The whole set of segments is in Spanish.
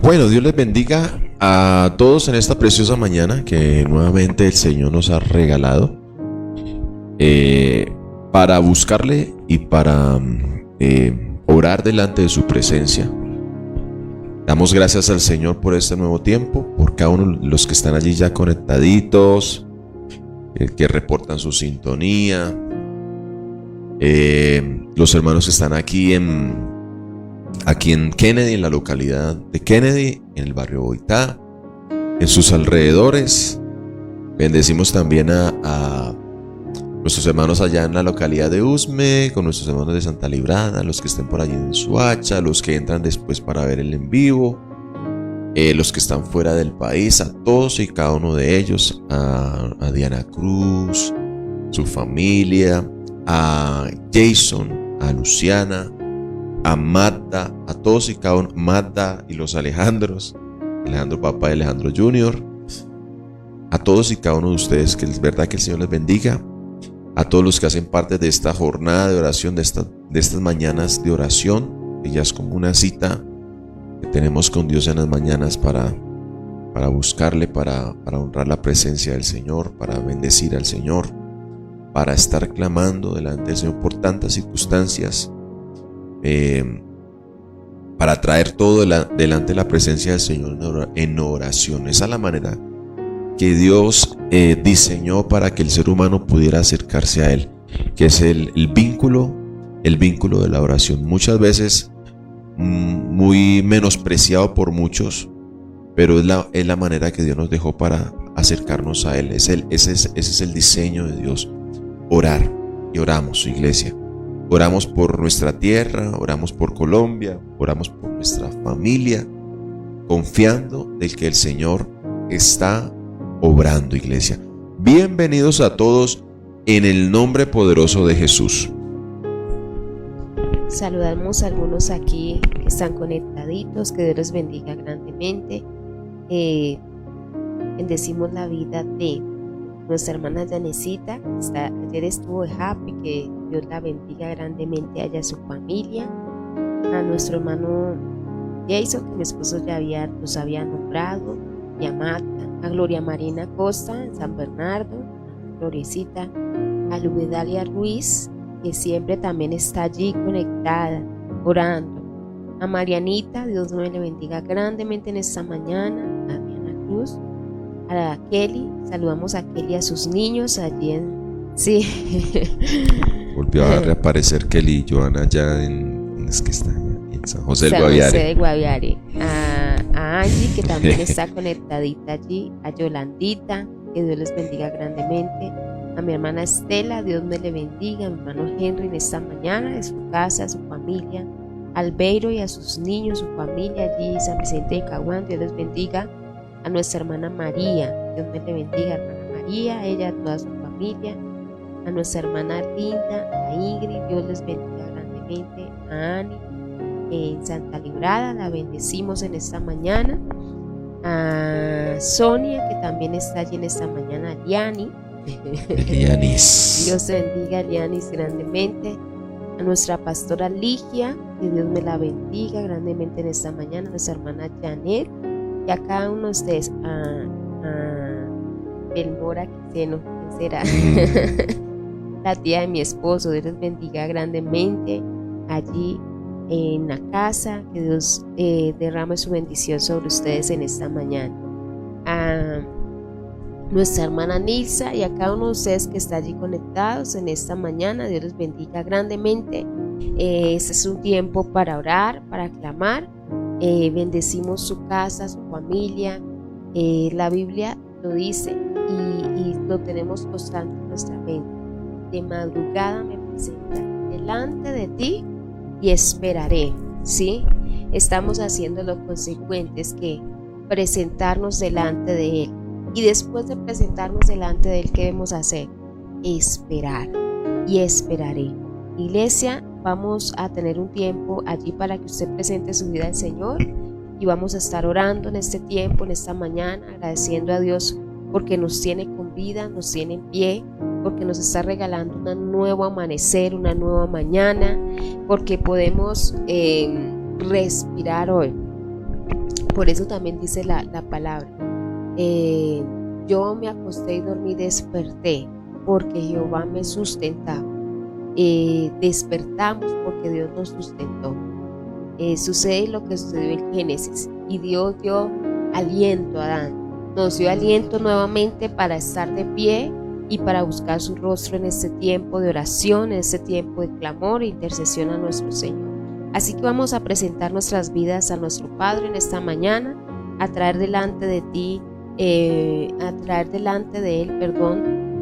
Bueno, Dios les bendiga a todos en esta preciosa mañana que nuevamente el Señor nos ha regalado para buscarle y para orar delante de su presencia. Damos gracias al Señor por este nuevo tiempo, por cada uno de los que están allí ya conectaditos, que reportan su sintonía, los hermanos que están aquí en Kennedy, en la localidad de Kennedy, en el barrio Boitá, en sus alrededores. Bendecimos también a nuestros hermanos allá en la localidad de Usme, con nuestros hermanos de Santa Librada, los que estén por allí en Suacha, los que entran después para ver el en vivo, los que están fuera del país, a todos y cada uno de ellos, a Diana Cruz, su familia, a Jason, a Luciana, a Magda, a todos y cada uno, Magda y los Alejandros, Alejandro Papá y Alejandro Junior, a todos y cada uno de ustedes, que es verdad que el Señor les bendiga, a todos los que hacen parte de esta jornada de oración, de estas mañanas de oración, que ya es como una cita que tenemos con Dios en las mañanas para buscarle, para honrar la presencia del Señor, para bendecir al Señor, para estar clamando delante del Señor por tantas circunstancias, para traer todo delante de la presencia del Señor en oración. Esa es la manera que Dios diseñó para que el ser humano pudiera acercarse a Él, que es el vínculo de la oración. Muchas veces muy menospreciado por muchos, pero es la manera que Dios nos dejó para acercarnos a Él. Ese es el diseño de Dios, orar. Y oramos, su iglesia. Oramos por nuestra tierra, oramos por Colombia, oramos por nuestra familia, confiando de que el Señor está obrando, iglesia. Bienvenidos a todos en el nombre poderoso de Jesús. Saludamos a algunos aquí que están conectaditos, que Dios los bendiga grandemente. Bendecimos la vida de nuestra hermana Yanecita, ayer estuvo de Happy, que Dios la bendiga grandemente a ella y a su familia. A nuestro hermano Jason, que mi esposo ya nos había nombrado, y a Marta, a Gloria Marina Costa en San Bernardo, a Florecita, a Lubedalia Ruiz, que siempre también está allí conectada, orando. A Marianita, Dios me le bendiga grandemente en esta mañana. A Diana Cruz, a Kelly, saludamos a Kelly y a sus niños allí sí. Volvió a reaparecer Kelly y Joana allá en San José del Guaviare. José del Guaviare. A Angie, que también está conectadita allí, a Yolandita, que Dios les bendiga grandemente. A mi hermana Estela, Dios me le bendiga. A mi hermano Henry en esta mañana, de su casa, a su familia. A Albeiro y a sus niños, su familia allí, San Vicente de Caguán, Dios les bendiga. A nuestra hermana María, Dios me le bendiga, hermana María, ella, a toda su familia. A nuestra hermana Linda, a Ingrid, Dios les bendiga grandemente. A Ani en Santa Librada, la bendecimos en esta mañana. A Sonia, que también está allí en esta mañana. A Liani, Dios bendiga a Lianis grandemente. A nuesra pastora Ligia, que Dios me la bendiga grandemente en esta mañana. A nuestra hermana Janet, y a cada uno de ustedes. A Belmora Quiseno, ¿quién será? La tía de mi esposo, Dios les bendiga grandemente allí en la casa, que Dios derrame su bendición sobre ustedes en esta mañana. A nuestra hermana Nilsa y a cada uno de ustedes que está allí conectados en esta mañana, Dios les bendiga grandemente. Este es un tiempo para orar, para clamar. Bendecimos su casa, su familia. La Biblia lo dice y lo tenemos constante en nuestra mente. De madrugada me presentaré delante de ti y esperaré, ¿sí? Estamos haciendo lo consecuente, es que presentarnos delante de Él. Y después de presentarnos delante de Él, ¿qué debemos hacer? Esperar. Y esperaré. Iglesia, vamos a tener un tiempo allí para que usted presente su vida al Señor. Y vamos a estar orando en este tiempo, en esta mañana, agradeciendo a Dios porque nos tiene con vida, nos tiene en pie, porque nos está regalando un nuevo amanecer, una nueva mañana, porque podemos respirar hoy, Por eso también dice la palabra, yo me acosté y dormí, desperté, porque Jehová me sustentaba. Despertamos porque Dios nos sustentó. Sucede lo que sucedió en Génesis, y Dios dio aliento a Adán, nos dio aliento nuevamente para estar de pie y para buscar su rostro en este tiempo de oración, en este tiempo de clamor e intercesión a nuestro Señor. Así que vamos a presentar nuestras vidas a nuestro Padre en esta mañana, a traer delante de ti, a traer delante de Él,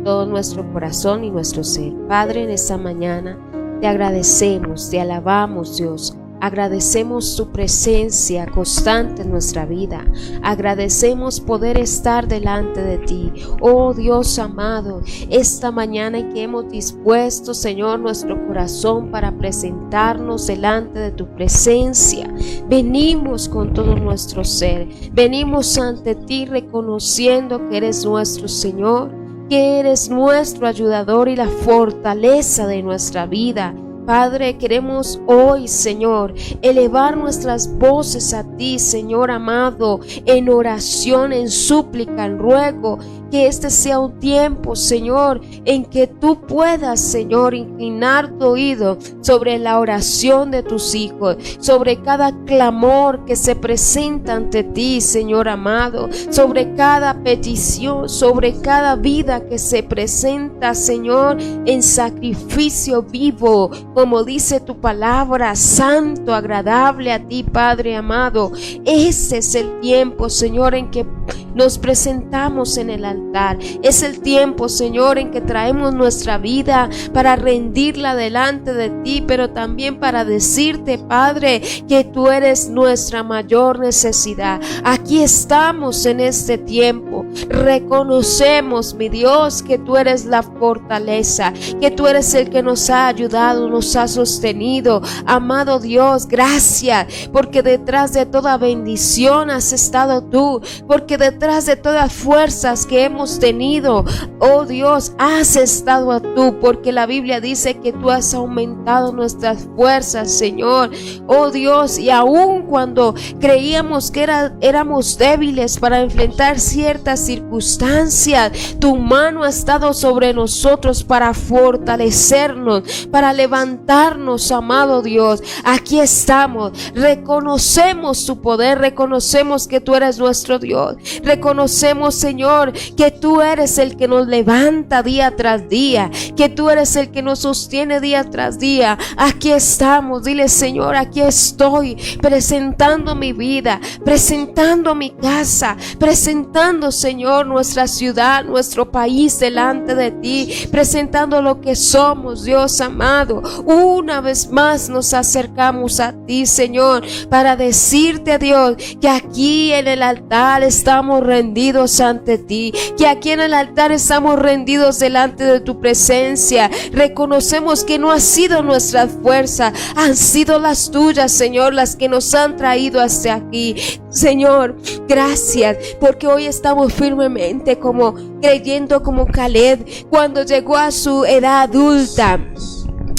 todo nuestro corazón y nuestro ser. Padre, en esta mañana te agradecemos, te alabamos, Dios. Agradecemos tu presencia constante en nuestra vida. Agradecemos poder estar delante de ti, oh Dios amado, esta mañana en que hemos dispuesto, Señor, nuestro corazón para presentarnos delante de tu presencia. Venimos con todo nuestro ser, venimos ante ti reconociendo que eres nuestro Señor, que eres nuestro ayudador y la fortaleza de nuestra vida. Padre, queremos hoy, Señor, elevar nuestras voces a ti, Señor amado, en oración, en súplica, en ruego, que este sea un tiempo, Señor, en que tú puedas, Señor, inclinar tu oído sobre la oración de tus hijos, sobre cada clamor que se presenta ante ti, Señor amado, sobre cada petición, sobre cada vida que se presenta, Señor, en sacrificio vivo, como dice tu palabra, santo, agradable a ti, Padre amado. Ese es el tiempo, Señor, en que nos presentamos en el altar. Es el tiempo, Señor, en que traemos nuestra vida para rendirla delante de ti, pero también para decirte, Padre, que tú eres nuestra mayor necesidad. Aquí estamos en este tiempo. Reconocemos, mi Dios, que tú eres la fortaleza, que tú eres el que nos ha ayudado, nos ha sostenido. Amado Dios, gracias, porque detrás de toda bendición has estado tú, porque detrás de todas fuerzas que hemos tenido, oh Dios, has estado tú, porque la Biblia dice que tú has aumentado nuestras fuerzas, Señor, oh Dios, y aun cuando creíamos que éramos débiles para enfrentar ciertas circunstancias, tu mano ha estado sobre nosotros para fortalecernos, para levantarnos, amado Dios. Aquí estamos, reconocemos tu poder, reconocemos que tú eres nuestro Dios, reconocemos, Señor, que tú eres el que nos levanta día tras día, que tú eres el que nos sostiene día tras día. Aquí estamos, dile, Señor, aquí estoy presentando mi vida, presentando mi casa, presentando, Señor, nuestra ciudad, nuestro país delante de ti, presentando lo que somos, Dios amado. Una vez más nos acercamos a ti, Señor, para decirte, Dios, que aquí en el altar estamos rendidos ante ti, que aquí en el altar estamos rendidos delante de tu presencia. Reconocemos que no ha sido nuestra fuerza, han sido las tuyas, Señor, las que nos han traído hasta aquí. Señor, gracias, porque hoy estamos firmemente creyendo como Caleb cuando llegó a su edad adulta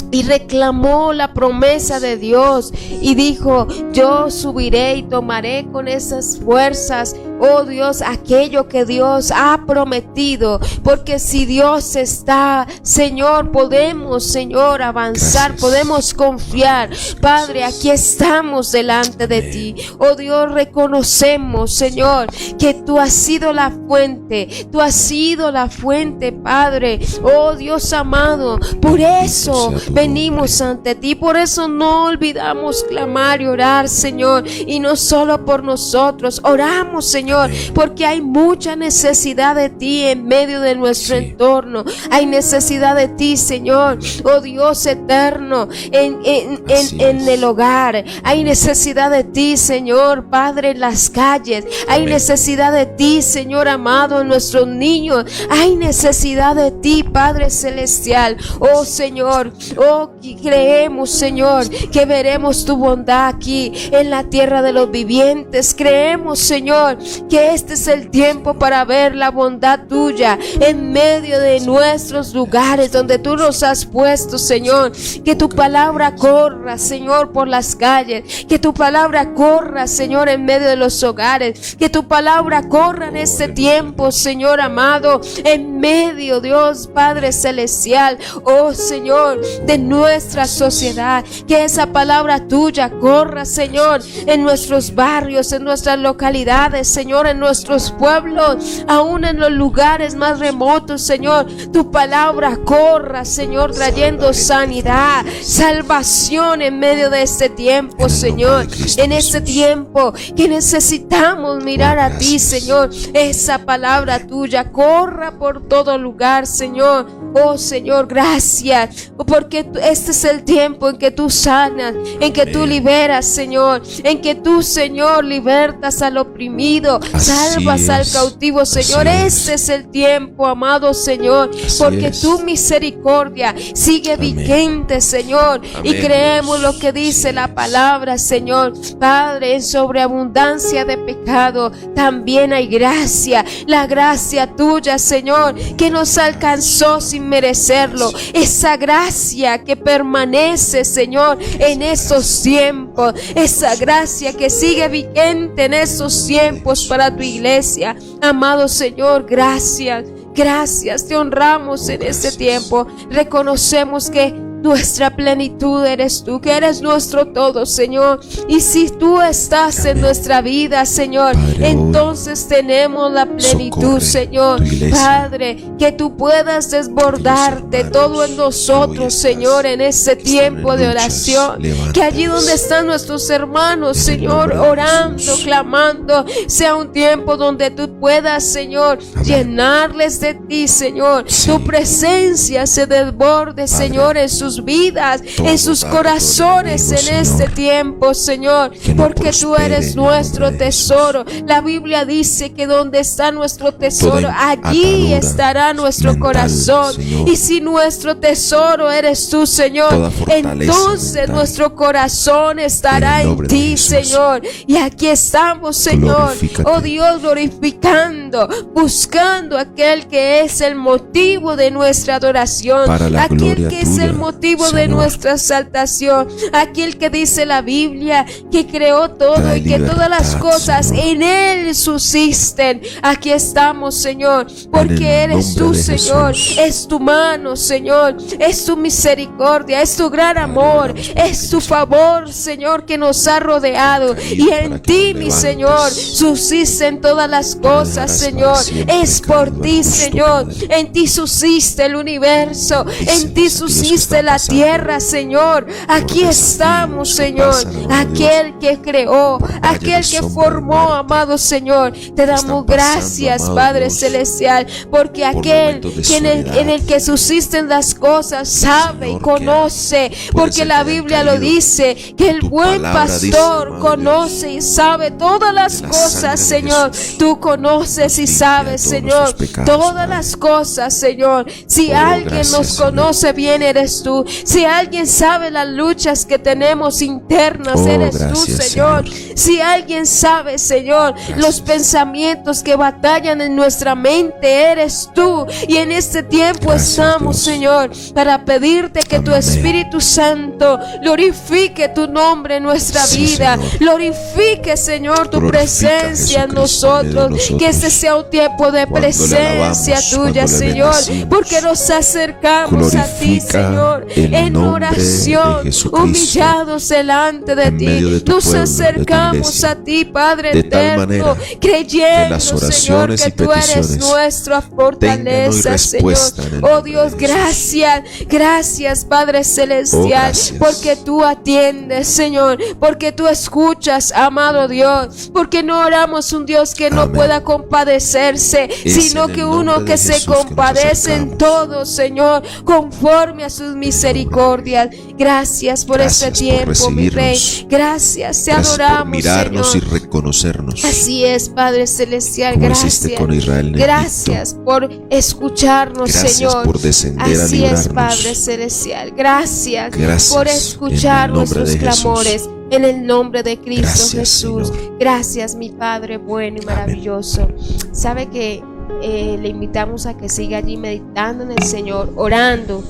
y reclamó la promesa de Dios y dijo: yo subiré y tomaré con esas fuerzas, oh Dios, aquello que Dios ha prometido, porque si Dios está, Señor, podemos, Señor, avanzar. Gracias. Podemos confiar. Padre, aquí estamos delante de ti, oh Dios. Reconocemos, Señor, que tú has sido la fuente, tú has sido la fuente, Padre, oh Dios amado. Por eso venimos ante ti, por eso no olvidamos clamar y orar, Señor, y no solo por nosotros, oramos, Señor, porque hay mucha necesidad de ti en medio de nuestro entorno. Hay necesidad de ti, Señor, oh Dios eterno, en el hogar. Hay necesidad de ti, Señor, Padre, en las calles. Hay necesidad de ti, Señor amado, en nuestros niños. Hay necesidad de ti, Padre celestial. Oh Señor, oh, creemos, Señor, que veremos tu bondad aquí en la tierra de los vivientes. Creemos, Señor, que este es el tiempo para ver la bondad tuya en medio de nuestros lugares donde tú nos has puesto, Señor. Que tu palabra corra, Señor, por las calles, que tu palabra corra, Señor, en medio de los hogares, que tu palabra corra en este tiempo, Señor amado, en medio, Dios Padre celestial, oh Señor, de nuestra sociedad. Que esa palabra tuya corra, Señor, en nuestros barrios, en nuestras localidades, Señor, en nuestros pueblos, aún en los lugares más remotos, Señor. Tu palabra corra, Señor, trayendo sanidad, salvación en medio de este tiempo, Señor. En este tiempo que necesitamos mirar a ti, Señor, esa palabra tuya corra por todo lugar, Señor. Oh Señor, gracias, porque este es el tiempo en que tú sanas, en que tú liberas, Señor, en que tú, Señor, libertas al oprimido, salvas al cautivo, Señor. Este es el tiempo, amado Señor, porque tu misericordia sigue vigente, Señor, y creemos lo que dice la palabra, Señor. Padre, en sobreabundancia de pecado también hay gracia, la gracia tuya, Señor, que nos alcanzó sin merecerlo, esa gracia que permanece, Señor, en esos tiempos, esa gracia que sigue vigente en esos tiempos para tu iglesia. Amado Señor, gracias, gracias, te honramos en este tiempo. Reconocemos que nuestra plenitud eres tú, que eres nuestro todo, Señor. Y si tú estás en nuestra vida, Señor, entonces tenemos la plenitud, Señor. Padre, que tú puedas desbordarte todo en nosotros, Señor, en este tiempo de oración. Que allí donde están nuestros hermanos, Señor, orando, clamando, sea un tiempo donde tú puedas, Señor, llenarles de ti, Señor. Tu presencia se desborde, Señor, en sus vidas, en sus corazones en este tiempo, Señor, porque tú eres nuestro tesoro. La Biblia dice que donde está nuestro tesoro, allí estará nuestro corazón. Y si nuestro tesoro eres tú, Señor, entonces nuestro corazón estará en ti, Señor. Y aquí estamos, Señor, oh Dios, glorificando, buscando aquel que es el motivo de nuestra adoración, aquel que es el motivo de nuestra exaltación, aquel que dice la Biblia que creó todo y que todas las cosas en Él subsisten. Aquí estamos, Señor, porque eres tú, Señor, es tu mano, Señor, es tu misericordia, es tu gran amor, es tu favor, Señor, que nos ha rodeado, y en ti, mi Señor, subsisten todas las cosas, Señor. Es por ti, Señor, en ti subsiste el universo, en ti subsiste la tierra, Señor. Aquí estamos, Señor, aquel que creó, aquel que formó, amado Señor. Te damos gracias, Padre celestial, porque aquel que en el que subsisten las cosas sabe y conoce, porque la Biblia lo dice, que el buen pastor conoce y sabe todas las cosas, Señor. Tú conoces y sabes, Señor, todas las cosas, Señor. Si alguien nos conoce bien, eres tú. Si alguien sabe las luchas que tenemos internas, eres tú, Señor. Si alguien sabe, Señor, los pensamientos que batallan en nuestra mente, eres tú. Y en este tiempo estamos, Señor, para pedirte que tu Espíritu Santo glorifique tu nombre en nuestra vida. Glorifique, Señor, tu presencia en nosotros. Que este sea un tiempo de presencia tuya, Señor, porque nos acercamos a ti, Señor, en oración, humillados delante de ti. Nos acercamos a ti, Padre eterno, creyendo, Señor, que tú eres nuestra fortaleza, Señor. Oh Dios, gracias, gracias, Padre celestial, porque tú atiendes, Señor, porque tú escuchas, amado Dios, porque no oramos un Dios que no pueda compadecerse, sino que uno que se compadece en todo, Señor, conforme a sus misericordias. Gracias por este tiempo, mi Rey. Gracias, te adoramos, por mirarnos, Señor, y reconocernos. Así es, Padre celestial. Como Gracias. con Israel en Gracias Egipto. por escucharnos, Gracias Señor. por descender a Así librarnos. es, Padre celestial. Gracias Gracias por en escuchar el nombre nuestros de Jesús. clamores. en el nombre de Cristo. Gracias, Jesús. Señor. Gracias, mi Padre bueno y maravilloso. Sabe que le invitamos a que siga allí meditando en el Señor, orando.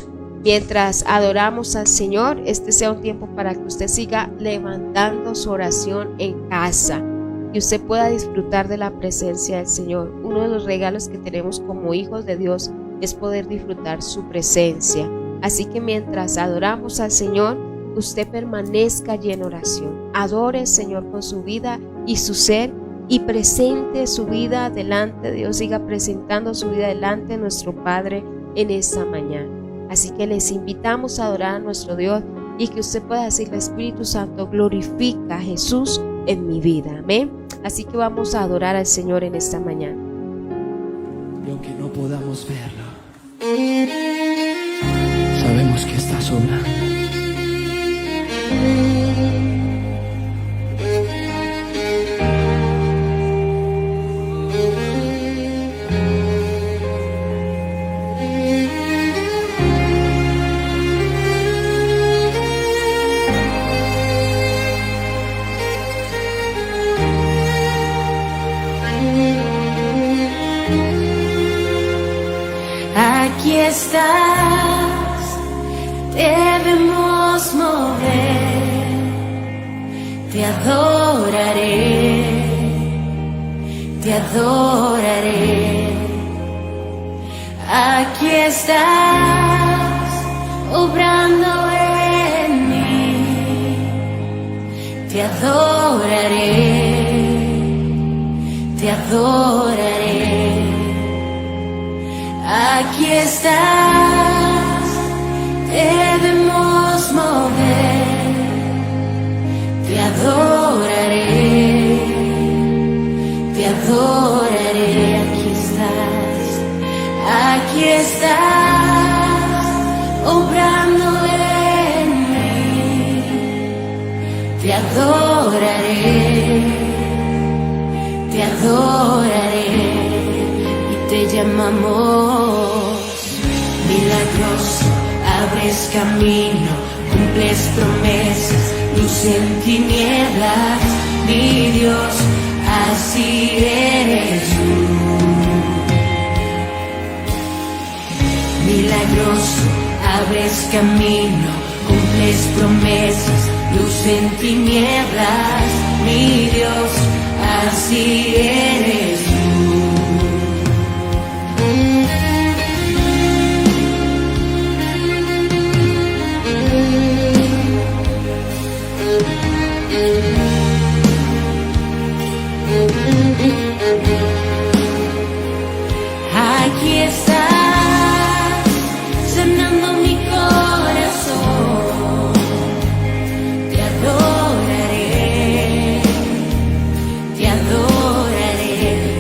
Mientras adoramos al Señor, este sea un tiempo para que usted siga levantando su oración en casa y usted pueda disfrutar de la presencia del Señor. Uno de los regalos que tenemos como hijos de Dios es poder disfrutar su presencia. Así que mientras adoramos al Señor, usted permanezca allí en oración. Adore al Señor con su vida y su ser y presente su vida delante de Dios. Siga presentando su vida delante de nuestro Padre en esta mañana. Así que les invitamos a adorar a nuestro Dios y que usted pueda decirle: Espíritu Santo, glorifica a Jesús en mi vida. Amén. Así que vamos a adorar al Señor en esta mañana. Y aunque no podamos verlo, sabemos que estás obrando. Aquí estás, debemos mover, te adoraré, te adoraré. Aquí estás, obrando en mí, te adoraré, te adoraré. Aquí estás, debemos mover, te adoraré, te adoraré. Aquí estás, obrando en mí, te adoraré, te adoraré. Te llamamos milagroso, abres camino, cumples promesas, luz en tinieblas, mi Dios, así eres tú. Milagroso, abres camino, cumples promesas, luz en tinieblas, mi Dios, así eres tú. Aquí estás, sanando mi corazón, te adoraré, te adoraré.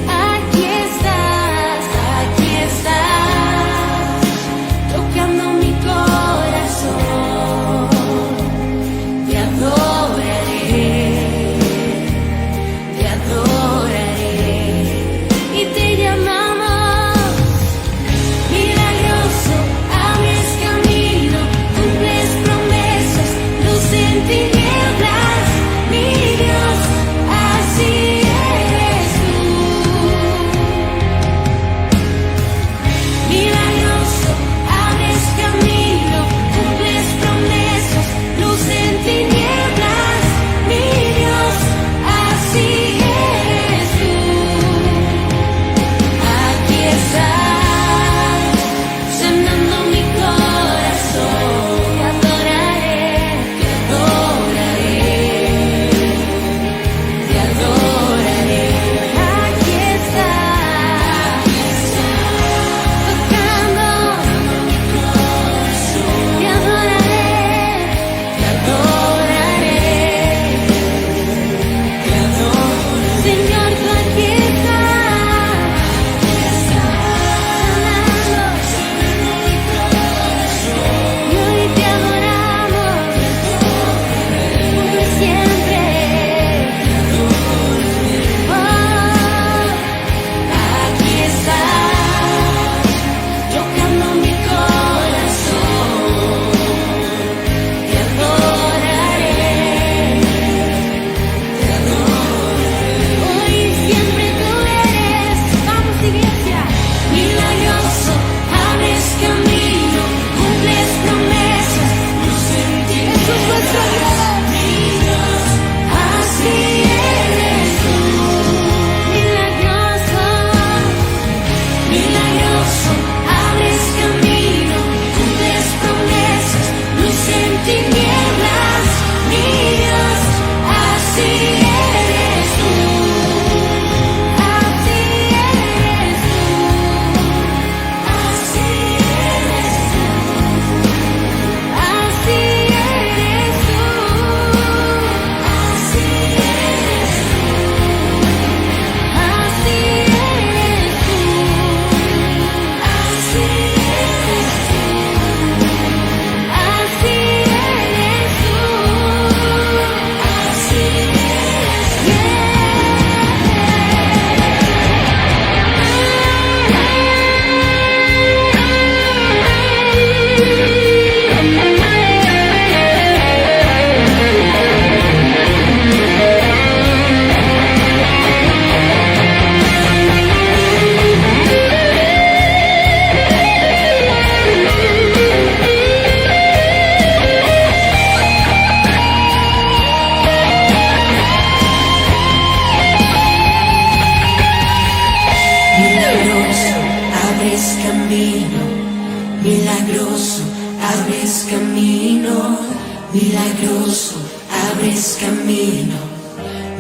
milagroso, abres camino, milagroso, abres camino,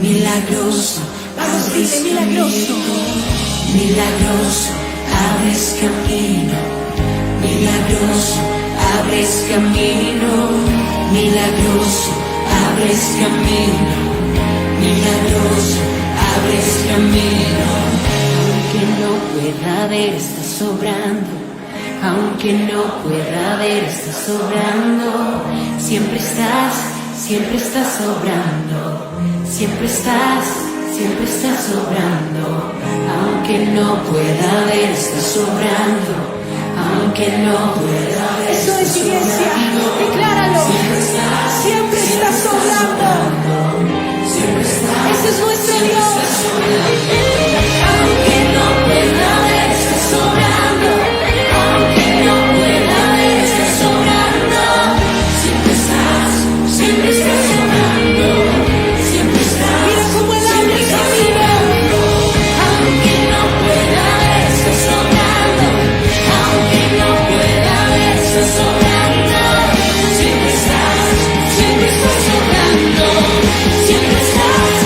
milagroso, abres camino, milagroso, abres camino, milagroso, abres camino, milagroso, abres camino, milagroso, abres camino. Aunque no pueda ver, estás sobrando. Aunque no pueda ver, estás sobrando. Siempre estás sobrando. Siempre estás sobrando. Aunque no pueda ver, estás sobrando. Aunque no pueda ver, eso es iglesia, decláralo. Siempre está sobrando. Ese es nuestro Dios. Aunque no pueda ver, está sobrando. Aunque no pueda ver, está sobrando. Siempre estás sobrando. Siempre estás. Mira cómo Él abre camino. Aunque no pueda ver, está sobrando. Aunque no pueda ver, está sobrando. Siempre estás sobrando. Siempre estás sobrando.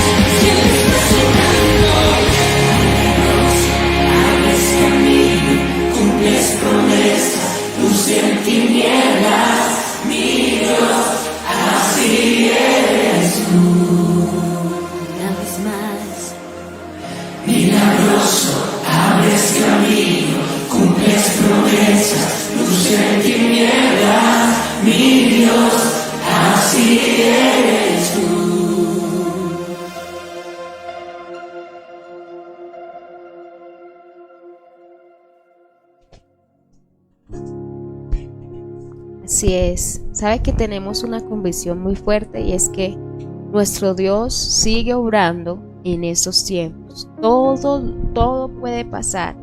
Abres camino, cumples promesas, luz en tinieblas, mi Dios, así eres tú. Una vez más. Milagroso, abres camino, cumples promesas, luz en tinieblas, mi Dios, así eres tú. Así es. Sabe que tenemos una convicción muy fuerte y es que nuestro Dios sigue obrando en estos tiempos. Todo puede pasar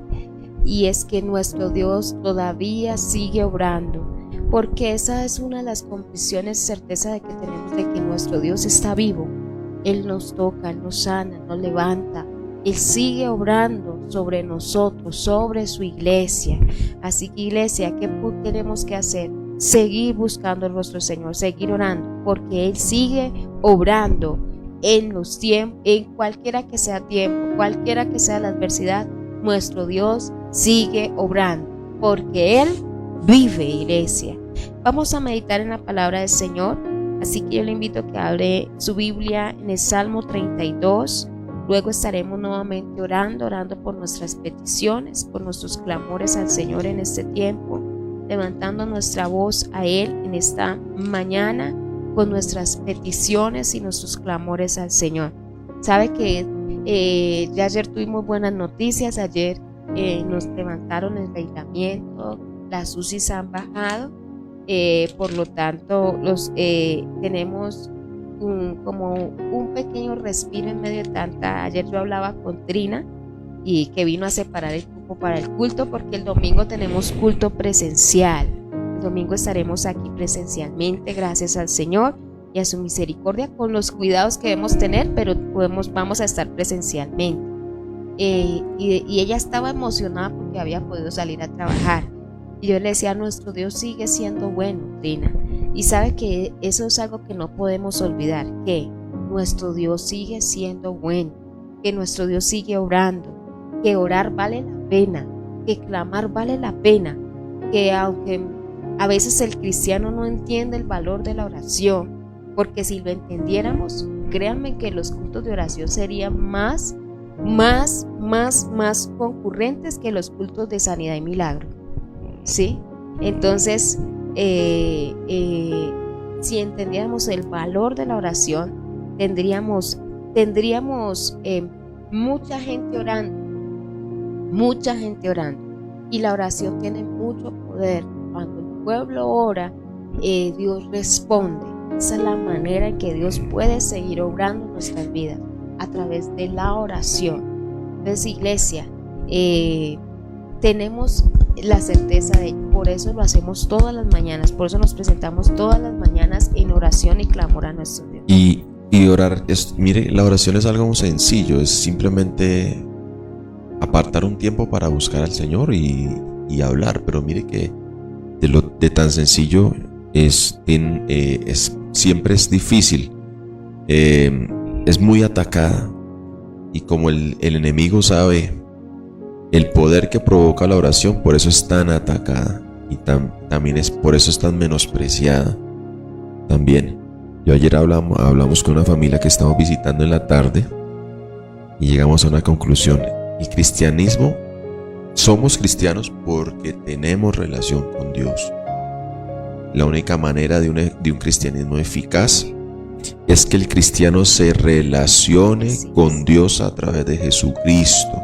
y es que nuestro Dios todavía sigue obrando, porque esa es una de las convicciones, certeza de que tenemos de que nuestro Dios está vivo. Él nos toca, Él nos sana, nos levanta. Él sigue obrando sobre nosotros, sobre su iglesia. Así que iglesia, ¿qué tenemos que hacer? Seguir buscando el rostro del Señor, seguir orando, porque Él sigue obrando en los tiempos, en cualquiera que sea tiempo, cualquiera que sea la adversidad. Nuestro Dios sigue obrando, porque Él vive, iglesia. Vamos a meditar en la palabra del Señor, así que yo le invito a que abre su Biblia en el Salmo 32. Luego estaremos nuevamente orando por nuestras peticiones, por nuestros clamores al Señor en este tiempo, levantando nuestra voz a Él en esta mañana con nuestras peticiones y nuestros clamores al Señor. Sabe que ya ayer tuvimos buenas noticias. Ayer nos levantaron el aislamiento, las UCIs han bajado, por lo tanto tenemos como un pequeño respiro en medio de tanta. Ayer yo hablaba con Trina y que vino a separar el cupo para el culto, porque el domingo tenemos culto presencial. El domingo estaremos aquí presencialmente, gracias al Señor y a su misericordia, con los cuidados que debemos tener, pero vamos a estar presencialmente. Y ella estaba emocionada porque había podido salir a trabajar. Y yo le decía, nuestro Dios sigue siendo bueno, Trina. Y sabe que eso es algo que no podemos olvidar, que nuestro Dios sigue siendo bueno, que nuestro Dios sigue obrando, que orar vale la pena, que clamar vale la pena, que aunque a veces el cristiano no entiende el valor de la oración, porque si lo entendiéramos, créanme que los cultos de oración serían más concurrentes que los cultos de sanidad y milagro, ¿sí? Entonces, si entendiéramos el valor de la oración, tendríamos mucha gente orando, y la oración tiene mucho poder. Cuando el pueblo ora, Dios responde. Esa es la manera en que Dios puede seguir obrando en nuestras vidas, a través de la oración. Entonces, iglesia, tenemos la certeza de ello. Por eso lo hacemos todas las mañanas, por eso nos presentamos todas las mañanas en oración y clamor a nuestro Dios. Y orar, mire, la oración es algo sencillo, es simplemente apartar un tiempo para buscar al Señor y hablar, pero mire que de tan sencillo siempre es difícil. Es muy atacada, y como el enemigo sabe el poder que provoca la oración, por eso es tan atacada, y también por eso es tan menospreciada también. Yo ayer hablamos con una familia que estamos visitando en la tarde y llegamos a una conclusión: el cristianismo, somos cristianos porque tenemos relación con Dios. La única manera de un cristianismo eficaz es que el cristiano se relacione con Dios a través de Jesucristo.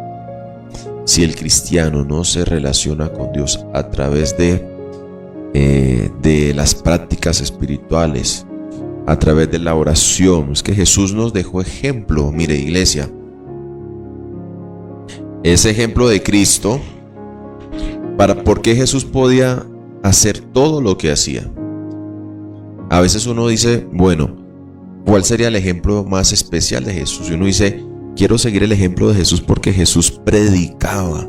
Si el cristiano no se relaciona con Dios a través de las prácticas espirituales, a través de la oración, es que Jesús nos dejó ejemplo. Mire, iglesia, ese ejemplo de Cristo, ¿por qué Jesús podía hacer todo lo que hacía? A veces uno dice, bueno, ¿cuál sería el ejemplo más especial de Jesús? Y uno dice, quiero seguir el ejemplo de Jesús porque Jesús predicaba.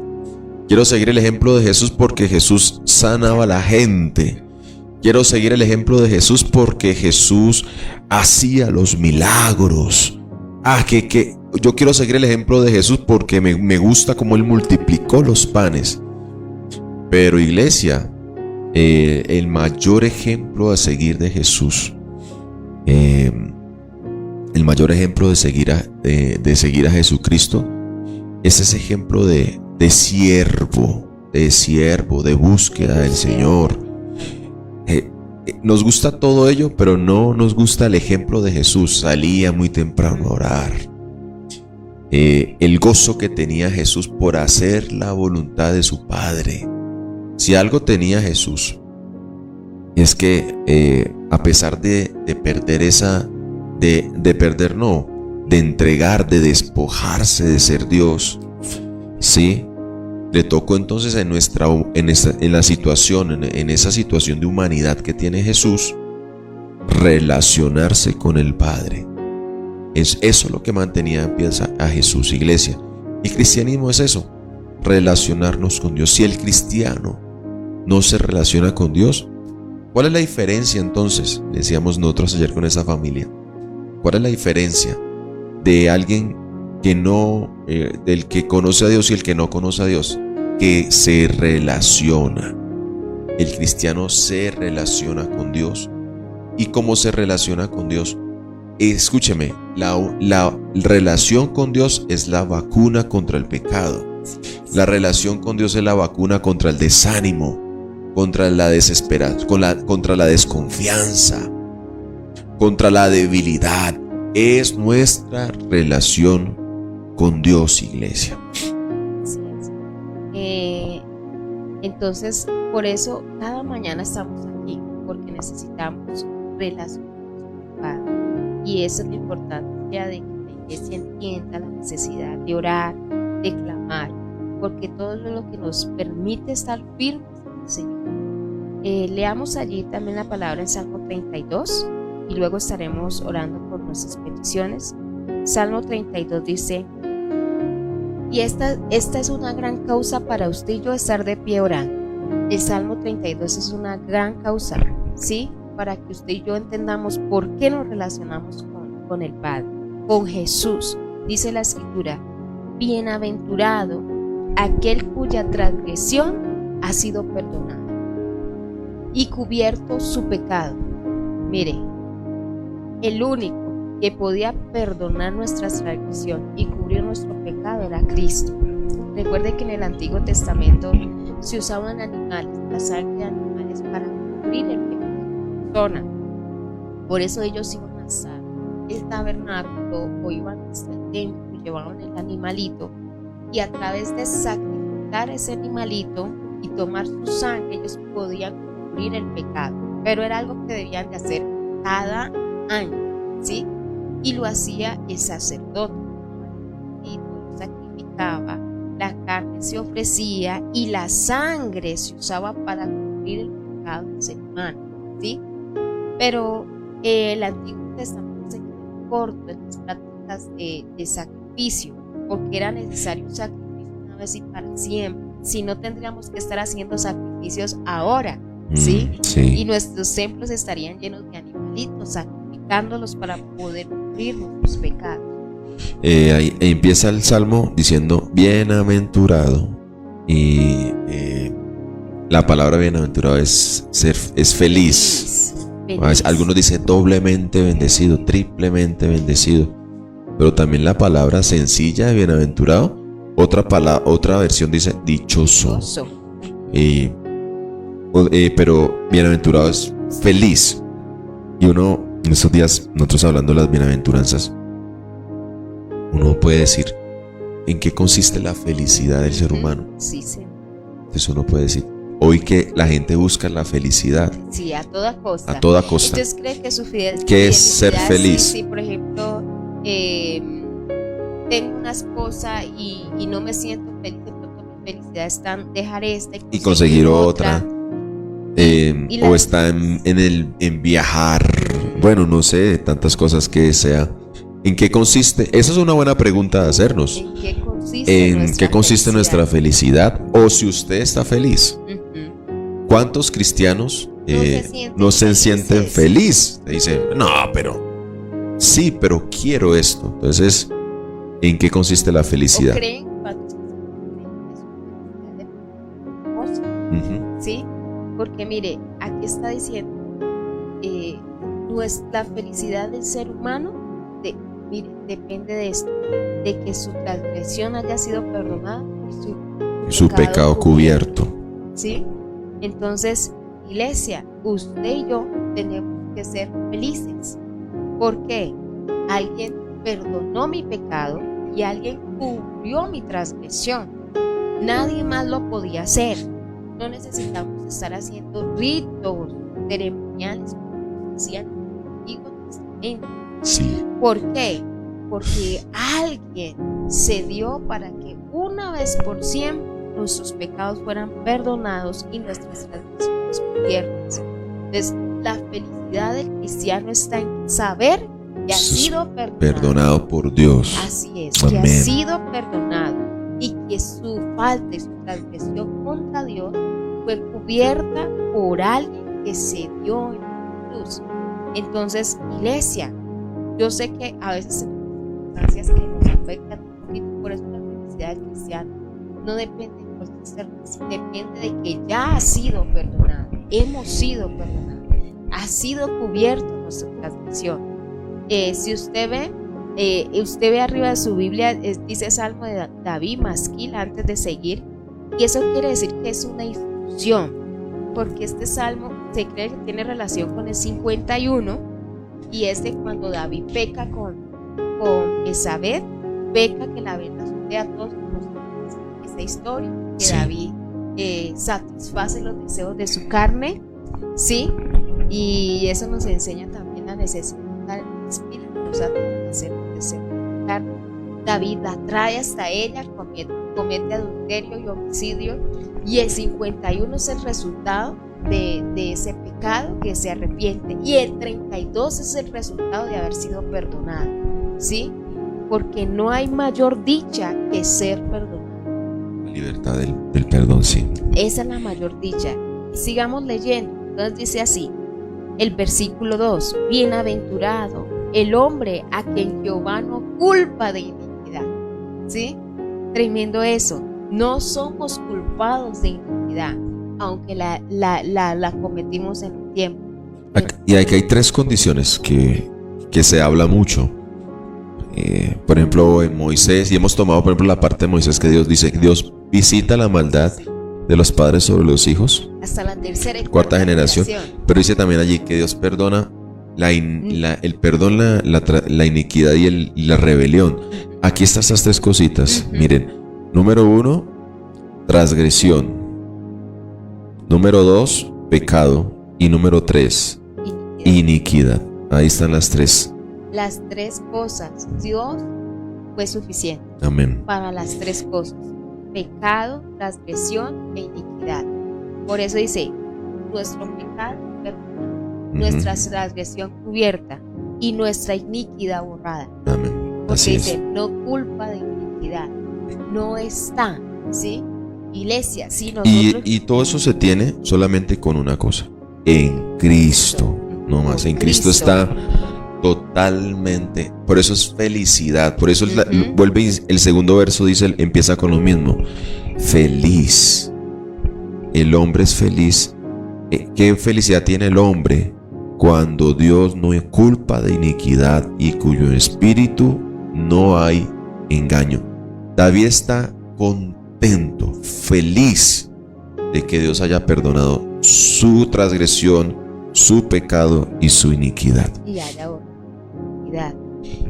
Quiero seguir el ejemplo de Jesús porque Jesús sanaba a la gente. Quiero seguir el ejemplo de Jesús porque Jesús hacía los milagros. Yo quiero seguir el ejemplo de Jesús porque me gusta cómo Él multiplicó los panes. Pero, iglesia, el mayor ejemplo a seguir de Jesús, el mayor ejemplo de seguir a Jesucristo, es ese ejemplo de siervo, de búsqueda del Señor. Nos gusta todo ello, pero no nos gusta el ejemplo de Jesús. Salía muy temprano a orar. El gozo que tenía Jesús por hacer la voluntad de su Padre. Si algo tenía Jesús, es que a pesar de perder de entregar, de despojarse de ser Dios, ¿sí? Le tocó entonces en esa situación de humanidad que tiene Jesús, relacionarse con el Padre. Es eso lo que mantenía en pie a Jesús, iglesia. El cristianismo es eso, relacionarnos con Dios. Si el cristiano no se relaciona con Dios, ¿cuál es la diferencia entonces? Decíamos nosotros ayer con esa familia. ¿Cuál es la diferencia de alguien que del que conoce a Dios y el que no conoce a Dios? Que se relaciona. El cristiano se relaciona con Dios. ¿Y cómo se relaciona con Dios? Escúcheme, la relación con Dios es la vacuna contra el pecado. La relación con Dios es la vacuna contra el desánimo, contra la desesperación, contra la desconfianza, contra la debilidad. Es nuestra relación con Dios, iglesia. Así es. Entonces, por eso cada mañana estamos aquí, porque necesitamos relacionarnos con el Padre. Y eso es lo importante, ya de que la iglesia entienda la necesidad de orar, de clamar, porque todo es lo que nos permite estar firmes en el Señor. Leamos allí también la palabra en Salmo 32 y luego estaremos orando por nuestras peticiones. Salmo 32 dice: y esta es una gran causa para usted y yo estar de pie orando. El Salmo 32 es una gran causa, ¿sí? Para que usted y yo entendamos por qué nos relacionamos con el Padre, con Jesús. Dice la Escritura: bienaventurado aquel cuya transgresión ha sido perdonada y cubierto su pecado. Mire, el único que podía perdonar nuestra transgresión y cubrir nuestro pecado era Cristo. Recuerde que en el Antiguo Testamento se usaban animales, la sangre de animales, para cubrir el pecado de la persona. Por eso ellos iban hasta el tabernáculo o iban hasta el templo y llevaban el animalito, y a través de sacrificar ese animalito y tomar su sangre, ellos podían cubrir el pecado. Pero era algo que debían de hacer cada año, ¿sí? Y lo hacía el sacerdote. Lo sacrificaba, la carne se ofrecía y la sangre se usaba para cubrir el pecado del ser humano, ¿sí? Pero el Antiguo Testamento se quedó corto en las prácticas de sacrificio, porque era necesario un sacrificio una vez y para siempre. Si no, tendríamos que estar haciendo sacrificios ahora, ¿sí? Sí. Y nuestros templos estarían llenos de animalitos, sacrificándolos para poder cubrir nuestros pecados. Ahí empieza el salmo diciendo bienaventurado. Y la palabra bienaventurado es feliz. A veces algunos dicen doblemente bendecido, triplemente bendecido. Pero también la palabra sencilla de bienaventurado, otra versión dice dichoso. Pero bienaventurado es feliz. Y uno, en estos días, nosotros hablando de las bienaventuranzas, uno puede decir en qué consiste la felicidad del ser humano. Sí, sí. Entonces uno puede decir, hoy que la gente busca la felicidad. Sí, a toda costa. A toda costa. Entonces cree que su felicidad. ¿Qué es ser feliz? Sí, por ejemplo, tengo una esposa y no me siento feliz, de pronto mi felicidad está en dejar esta y conseguir otra. O está en viajar. Bueno, no sé, tantas cosas que sea. ¿En qué consiste? Esa es una buena pregunta de hacernos. ¿En qué consiste nuestra felicidad? O si usted está feliz. ¿Cuántos cristianos no se sienten feliz? Dicen, no, pero sí, pero quiero esto. Entonces, ¿en qué consiste la felicidad? ¿O creen ¿sí? Porque mire, aquí está diciendo nuestra felicidad del ser humano depende de esto, de que su transgresión haya sido perdonada y su pecado cubierto. ¿Sí? Entonces, iglesia, usted y yo tenemos que ser felices. ¿Por qué? Alguien perdonó mi pecado y alguien cubrió mi transgresión. Nadie más lo podía hacer. No necesitamos estar haciendo ritos ceremoniales como decían en el Antiguo Testamento. Sí. ¿Por qué? Porque alguien se dio para que una vez por siempre nuestros pecados fueran perdonados y nuestras transgresiones cubiertas. Entonces, la felicidad del cristiano está en saber que ha sido perdonado por Dios. Así es, Amén. que ha sido perdonado y que su falta y su transgresión contra Dios fue cubierta por alguien que se dio en la cruz. Entonces, iglesia, yo sé que a veces circunstancias que nos afectan un poquito, por eso la felicidad del cristiano no depende de cosas externas, depende de que ya ha sido perdonado, hemos sido perdonados, ha sido cubierto nuestra transgresión. Si usted ve arriba de su Biblia, dice Salmo de David Masquil antes de seguir, y eso quiere decir que es una instrucción, porque este salmo se cree que tiene relación con el 51 y es de cuando David peca con Esabet, peca que la verdad a todos esta historia, que sí. David satisface los deseos de su carne, ¿sí? Y eso nos enseña también la necesidad del espíritu, satisfacer los deseos de su carne. David la trae hasta ella, comete adulterio y homicidio, y el 51 es el resultado de ese pecado, que se arrepiente, y el 32 es el resultado de haber sido perdonado, ¿sí? Porque no hay mayor dicha que ser perdonado. La libertad del perdón, sí. Esa es la mayor dicha. Y sigamos leyendo. Entonces dice así, el versículo 2: bienaventurado el hombre a quien Jehová no culpa de iniquidad. ¿Sí? Tremendo eso. No somos culpados de iniquidad, aunque la cometimos en un tiempo. Y aquí hay tres condiciones que se habla mucho. Por ejemplo, en Moisés, y hemos tomado por ejemplo la parte de Moisés, que Dios dice que Dios visita la maldad de los padres sobre los hijos hasta la tercera y cuarta generación. Pero dice también allí que Dios perdona la iniquidad y la rebelión. Aquí están estas tres cositas. Miren, número 1, transgresión. Número 2, pecado. Y número 3, iniquidad. Ahí están las tres. Las tres cosas. Dios fue suficiente. Amén. Para las tres cosas: pecado, transgresión e iniquidad. Por eso dice, nuestro pecado perdonado, nuestra transgresión cubierta y nuestra iniquidad borrada. Amén. Porque así dice, es. no culpa de iniquidad, no está, ¿sí? iglesia, sí, nosotros. Y todo eso se tiene solamente con una cosa: en Cristo. No más, en Cristo está totalmente. Por eso es felicidad. Por eso vuelve el segundo verso, dice, empieza con lo mismo: feliz. El hombre es feliz. ¿Qué felicidad tiene el hombre cuando Dios no es culpa de iniquidad y cuyo espíritu no hay engaño? David está contento, feliz de que Dios haya perdonado su transgresión, su pecado y su iniquidad. Y haya iniquidad.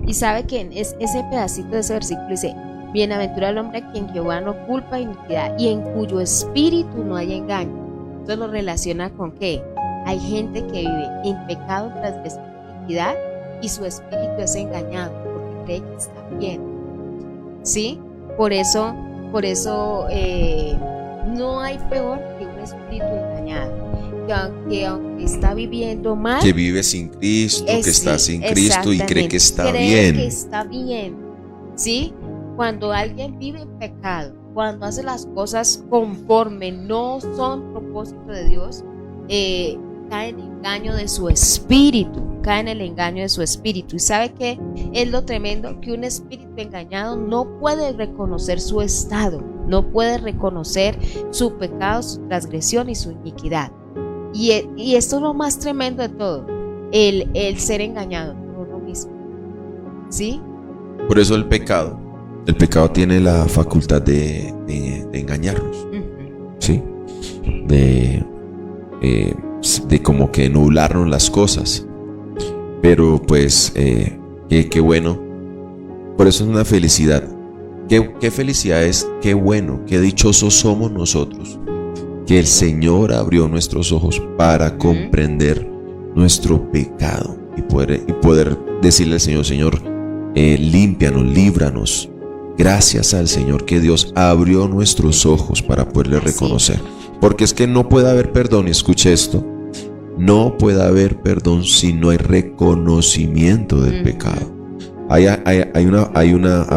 Y sabe que ese pedacito de ese versículo dice: bienaventurado el hombre a quien Jehová no culpa de iniquidad y en cuyo espíritu no hay engaño. Entonces lo relaciona con que hay gente que vive en pecado, transgresión, iniquidad, y su espíritu es engañado porque cree que está bien. ¿Sí? Por eso no hay peor que un espíritu engañado, que aunque está viviendo mal, que vive sin Cristo, que está sin Cristo y cree que está cree bien. que está bien. ¿Sí? Cuando alguien vive en pecado, cuando hace las cosas conforme no son propósito de Dios, cae en el engaño de su espíritu, cae en el engaño de su espíritu. Y sabe que es lo tremendo, que un espíritu engañado no puede reconocer su estado, no puede reconocer su pecado, su transgresión y su iniquidad. Y esto es lo más tremendo de todo, el ser engañado por uno mismo. ¿Sí? Por eso el pecado tiene la facultad de engañarnos. ¿Sí? De como que nublarnos las cosas. Pero pues qué bueno. Por eso es una felicidad. Qué felicidad es, qué bueno, qué dichosos somos nosotros, que el Señor abrió nuestros ojos para comprender nuestro pecado y poder decirle al Señor: Señor, límpianos, líbranos. Gracias al Señor que Dios abrió nuestros ojos para poderle reconocer. Porque es que no puede haber perdón, y escuche esto: no puede haber perdón si no hay reconocimiento del pecado. A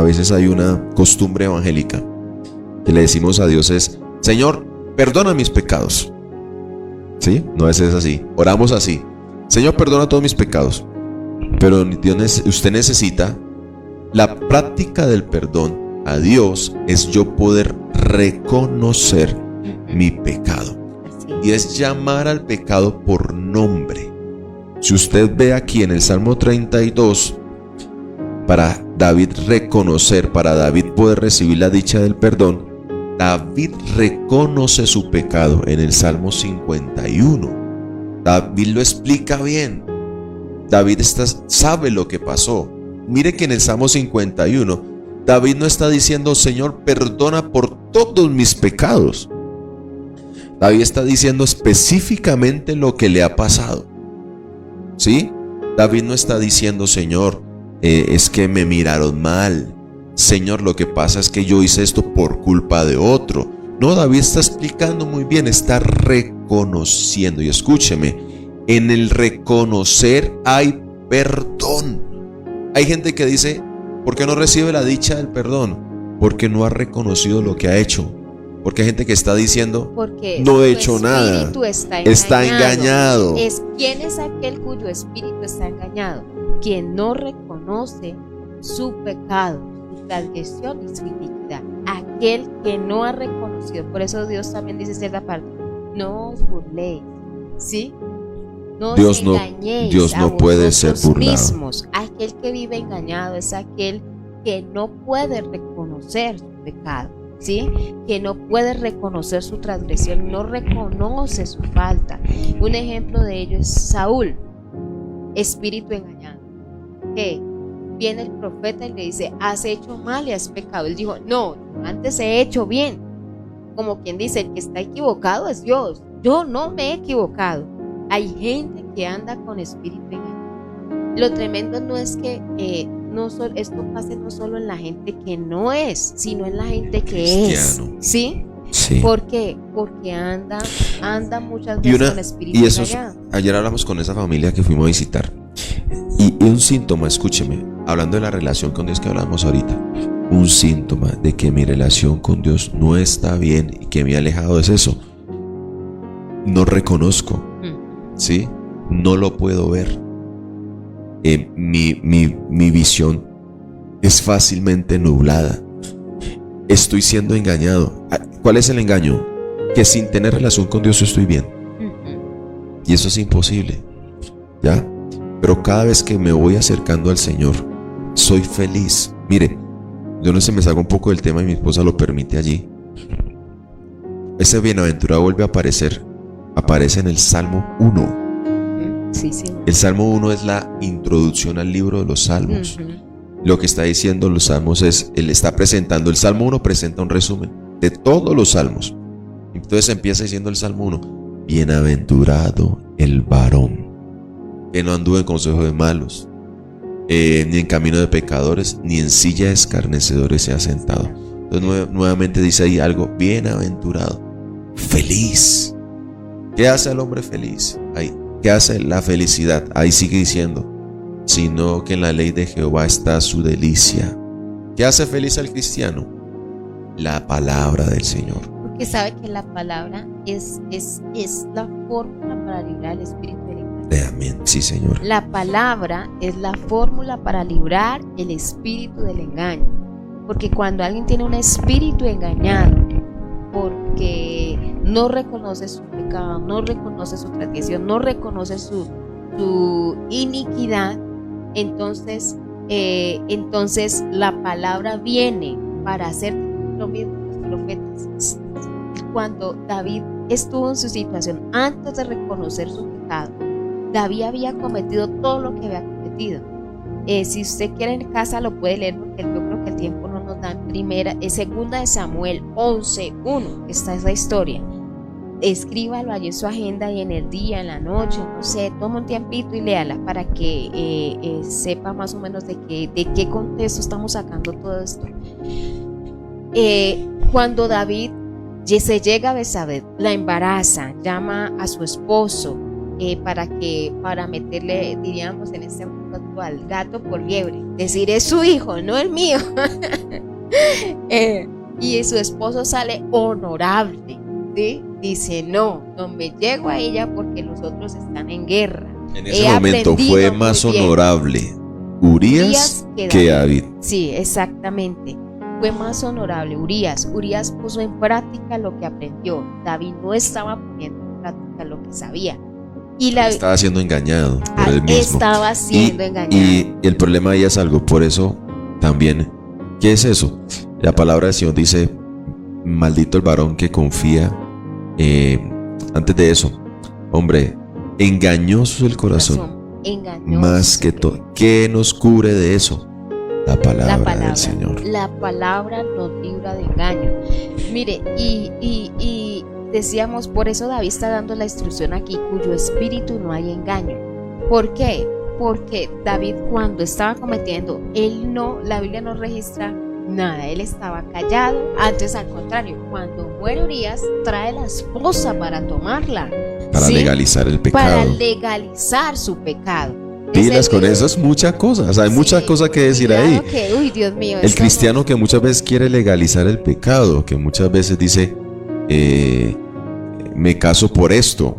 veces hay una costumbre evangélica que le decimos a Dios es: Señor, perdona mis pecados. ¿Sí? No, es así. Oramos así: Señor, perdona todos mis pecados. Pero usted necesita la práctica del perdón a Dios. Es yo poder reconocer mi pecado. Y es llamar al pecado por nombre. Si usted ve aquí en el Salmo 32, para David reconocer, para David poder recibir la dicha del perdón, David reconoce su pecado en el Salmo 51. David lo explica bien. David sabe lo que pasó. Mire que en el Salmo 51, David no está diciendo: Señor, perdona por todos mis pecados. David está diciendo específicamente lo que le ha pasado. ¿Sí? David no está diciendo: Señor, es que me miraron mal. Señor, lo que pasa es que yo hice esto por culpa de otro. No, David está explicando muy bien, está reconociendo. Y escúcheme, en el reconocer hay perdón. Hay gente que dice: ¿por qué no recibe la dicha del perdón? Porque no ha reconocido lo que ha hecho. Porque hay gente que está diciendo: porque no he hecho nada. Está engañado. ¿Quién es aquel cuyo espíritu está engañado? Quien no reconoce su pecado, su transgresión y su iniquidad. Aquel que no ha reconocido. Por eso Dios también dice cierta parte: no os burléis. ¿Sí? No os engañéis. Dios no puede ser burlado. Mismos. Aquel que vive engañado es aquel que no puede reconocer su pecado. ¿Sí? Que no puede reconocer su transgresión, no reconoce su falta. Un ejemplo de ello es Saúl, espíritu engañado. Que viene el profeta y le dice: has hecho mal y has pecado. Él dijo: no, antes he hecho bien. Como quien dice: el que está equivocado es Dios, yo no me he equivocado. Hay gente que anda con espíritu engañado. Lo tremendo no es que esto pase no solo en la gente que no es, sino en la gente que es. ¿Sí? Sí. ¿Por qué? Porque anda muchas veces con espíritu engañado. Ayer hablamos con esa familia que fuimos a visitar. Y un síntoma, escúcheme, hablando de la relación con Dios que hablamos ahorita, un síntoma de que mi relación con Dios no está bien y que me he alejado, es eso. No reconozco, ¿sí? No lo puedo ver. Mi visión es fácilmente nublada. Estoy siendo engañado. ¿Cuál es el engaño? Que sin tener relación con Dios estoy bien. Y eso es imposible, ¿ya? Pero cada vez que me voy acercando al Señor, soy feliz. Mire, yo no sé, me salgo un poco del tema y mi esposa lo permite allí. Ese bienaventurado vuelve a aparecer. Aparece en el Salmo 1. Sí, sí. El Salmo 1 es la introducción al libro de los Salmos. Lo que está diciendo los Salmos es, él está presentando, el Salmo 1 presenta un resumen de todos los Salmos. Entonces empieza diciendo el Salmo 1, bienaventurado el varón que no anduvo en consejo de malos, ni en camino de pecadores, ni en silla de escarnecedores se ha sentado. Entonces nuevamente dice ahí algo, bienaventurado, feliz. ¿Qué hace al hombre feliz? Ahí. ¿Qué hace la felicidad? Ahí sigue diciendo, sino que en la ley de Jehová está su delicia. ¿Qué hace feliz al cristiano? La palabra del Señor. Porque sabe que la palabra es la fórmula para librar el espíritu del engaño. Amén, sí, Señor. La palabra es la fórmula para librar el espíritu del engaño. Porque cuando alguien tiene un espíritu engañado, porque no reconoce su pecado, no reconoce su transgresión, no reconoce su iniquidad, entonces la palabra viene para hacer lo mismo que los profetas. Cuando David estuvo en su situación, antes de reconocer su pecado, David había cometido todo lo que había cometido. Si usted quiere en casa lo puede leer, porque yo creo que el tiempo no nos da. Segunda de Samuel 11:1 está esa historia. Escríbalo allí en su agenda, y en el día, en la noche, no sé, toma un tiempito y léala para que sepa más o menos de qué contexto estamos sacando todo esto. Cuando David se llega a Betsabé, la embaraza, llama a su esposo para meterle, diríamos en este mundo actual, gato por liebre, decir es su hijo, no el mío. Y su esposo sale honorable, ¿sí? Dice no me llego a ella porque los otros están en guerra. En ese momento fue más honorable Urías que David. Sí, exactamente. Fue más honorable Urías. Urías puso en práctica lo que aprendió. David no estaba poniendo en práctica lo que sabía. Estaba siendo engañado por él mismo. Estaba siendo engañado. Y el problema ahí es algo, por eso también, ¿qué es eso? La palabra del Señor dice, maldito el varón que confía. Antes de eso, hombre, engañoso el corazón, engañoso más que todo. ¿Qué nos cubre de eso? La palabra del Señor. La palabra nos libra de engaño. Mire, y decíamos, por eso David está dando la instrucción aquí, cuyo espíritu no hay engaño. ¿Por qué? Porque David, cuando estaba cometiendo, la Biblia no registra nada, él estaba callado. Antes, al contrario, cuando muere Urías, trae la esposa para tomarla, para legalizar el pecado, para legalizar su pecado. Pilas con eso, es mucha cosa, o sea, hay muchas cosas que decir ahí. Uy, Dios mío, el cristiano que muchas veces quiere legalizar el pecado, que muchas veces dice, me caso por esto,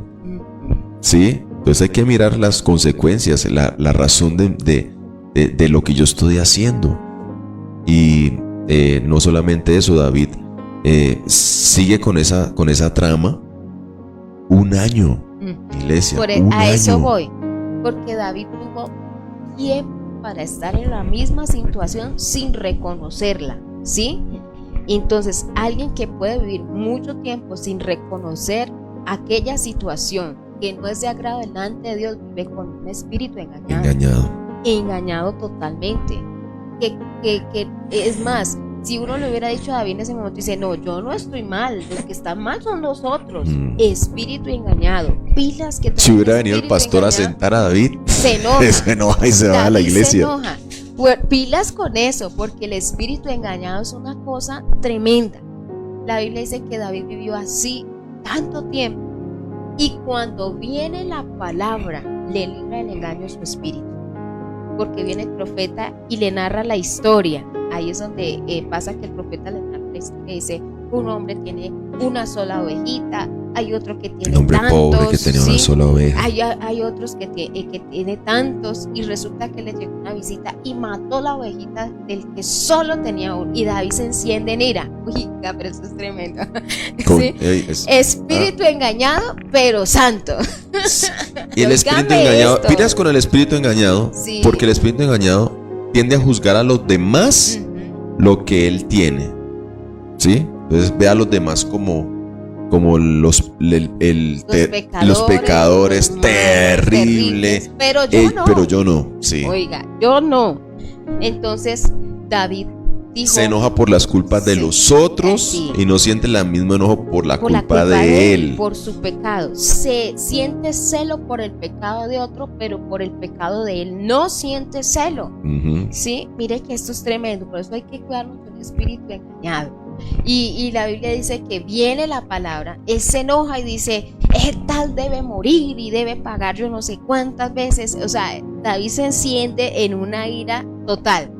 ¿sí? Entonces hay que mirar las consecuencias, la razón de lo que yo estoy haciendo. Y no solamente eso, David sigue con esa trama un año, iglesia. A eso voy, porque David tuvo tiempo para estar en la misma situación sin reconocerla, ¿sí? Entonces, alguien que puede vivir mucho tiempo sin reconocer aquella situación que no es de agrado delante de Dios, vive con un espíritu engañado totalmente. Que es más, si uno le hubiera dicho a David en ese momento, dice, no, yo no estoy mal, los que están mal son nosotros. Espíritu engañado. Pilas que si hubiera venido el pastor a sentar a David, se enoja y se va a la iglesia. Se enoja. Pilas con eso, porque el espíritu engañado es una cosa tremenda. La Biblia dice que David vivió así tanto tiempo, y cuando viene la palabra, le libra el engaño a su espíritu, porque viene el profeta y le narra la historia ahí es donde pasa que el profeta le narra la historia y dice, un hombre tiene una sola ovejita, hay otro que tiene El hombre tantos, pobre que tenía una sola oveja. hay otros que tiene tantos, y resulta que le llegó una visita y mató la ovejita del que solo tenía uno, y David se enciende en ira. Uy, pero eso es tremendo. ¿Sí? Espíritu engañado, pero santo. Y el espíritu Óigame engañado, esto. pilas con el espíritu engañado, Sí. porque el espíritu engañado tiende a juzgar a los demás lo que él tiene, ¿sí? Entonces ve a los demás como los pecadores, terrible. Pero yo no. Pero yo no, sí. Oiga, yo no. Entonces David dijo, Se enoja por las culpas de Sí. los otros Sí. y no siente el mismo enojo por la por la culpa de él. por su pecado. Se siente celo por el pecado de otro, pero por el pecado de él no siente celo. Ujú. Sí, mire que esto es tremendo, por eso hay que cuidarnos del espíritu engañado. Y la Biblia dice que viene la palabra, él se enoja y dice, tal debe morir y debe pagar yo no sé cuántas veces. O sea, David se enciende en una ira total.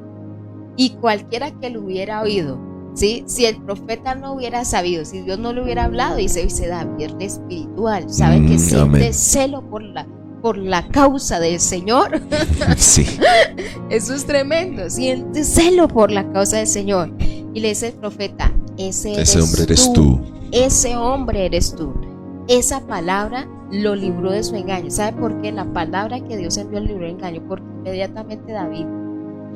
Y cualquiera que lo hubiera oído, ¿sí? Si el profeta no hubiera sabido, si Dios no le hubiera hablado, dice David es espiritual, sabe que siente amén. celo por la causa del Señor. Sí. Eso es tremendo, siente celo por la causa del Señor. Y le dice el profeta, ese hombre eres tú. Ese hombre eres tú. Esa palabra lo libró de su engaño. ¿Sabe por qué? La palabra que Dios envió libró de engaño, porque inmediatamente David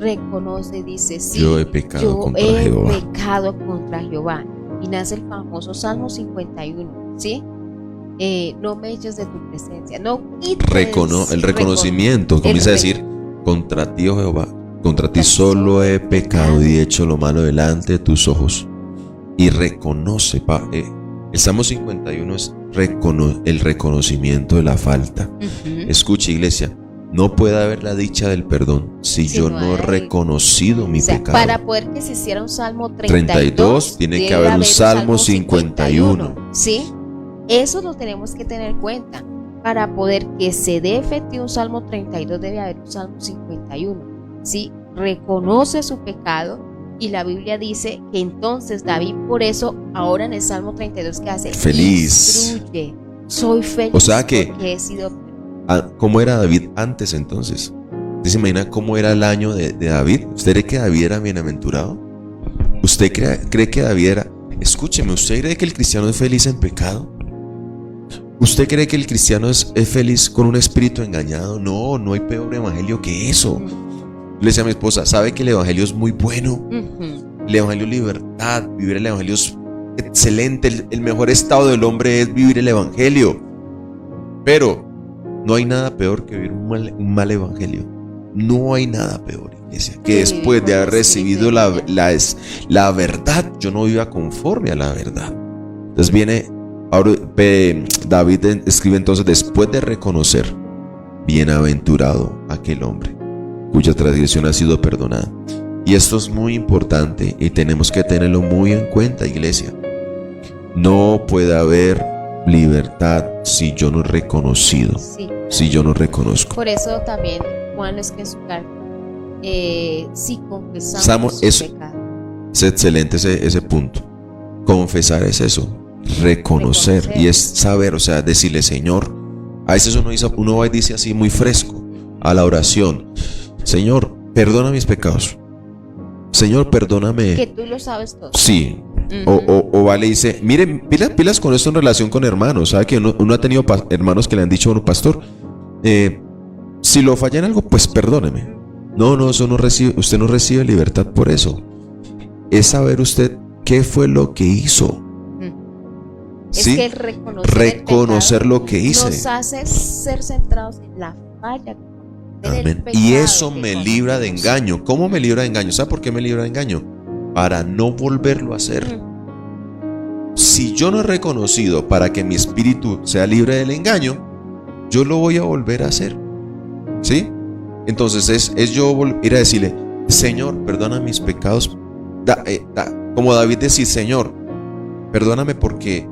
reconoce y dice, sí, Yo he pecado contra he Jehová. pecado contra Jehová. Y nace el famoso Salmo 51, ¿sí? No me eches de tu presencia, no quites. El reconocimiento, comienza a decir, contra ti, oh Jehová, contra ti solo he pecado y he hecho lo malo delante de tus ojos. Y reconoce, el Salmo 51 es el reconocimiento de la falta. Escucha, iglesia, no puede haber la dicha del perdón si yo no he reconocido mi pecado. Para poder que se hiciera un Salmo 32, tiene que haber un Salmo 51. ¿Sí? Eso lo tenemos que tener en cuenta. Para poder que se dé efectivo un Salmo 32 debe haber un Salmo 51. ¿Sí? Reconoce su pecado y la Biblia dice que entonces David, por eso ahora en el Salmo 32 que hace, feliz. Instruye. Soy feliz, O sea que, porque he sido... ¿cómo era David antes entonces? ¿Usted se imagina cómo era el año de David? ¿Usted cree que David era bienaventurado? ¿Usted cree que David era... Escúcheme, ¿usted cree que el cristiano es feliz en pecado? ¿Usted cree que el cristiano es feliz con un espíritu engañado? No, no hay peor evangelio que eso. Le decía a mi esposa, ¿sabe que el evangelio es muy bueno? El evangelio es libertad, vivir el evangelio es excelente. El mejor estado del hombre es vivir el evangelio. Pero no hay nada peor que vivir un mal evangelio. No hay nada peor, iglesia, que después de haber recibido la verdad, yo no viva conforme a la verdad. Entonces viene, ahora David escribe entonces, después de reconocer, bienaventurado aquel hombre cuya transgresión ha sido perdonada. Y esto es muy importante y tenemos que tenerlo muy en cuenta, iglesia. No puede haber libertad si yo no he reconocido, si yo no reconozco. Por eso también Juan es que en su carta, si confesamos su pecado. Es excelente ese punto. Confesar es eso, reconocer. Y es saber, o sea, decirle, Señor. A veces uno va y dice así muy fresco a la oración, Señor, perdona mis pecados. Señor, perdóname. Que tú lo sabes todo. Sí. O vale, dice, miren, pilas con esto en relación con hermanos. ¿Sabe que uno ha tenido hermanos que le han dicho, bueno, pastor, si lo falla en algo, pues perdóneme? No, eso no recibe, usted no recibe libertad por eso. Es saber usted qué fue lo que hizo. Es ¿sí? que el reconocer lo que hice nos hace ser centrados en la falla. Amén. Y eso me libra de engaño. ¿Cómo me libra de engaño? ¿Sabe por qué me libra de engaño? Para no volverlo a hacer. Si yo no he reconocido para que mi espíritu sea libre del engaño, yo lo voy a volver a hacer. ¿Sí? Entonces es yo ir a decirle, Señor, perdona mis pecados. Como David decía, Señor, perdóname porque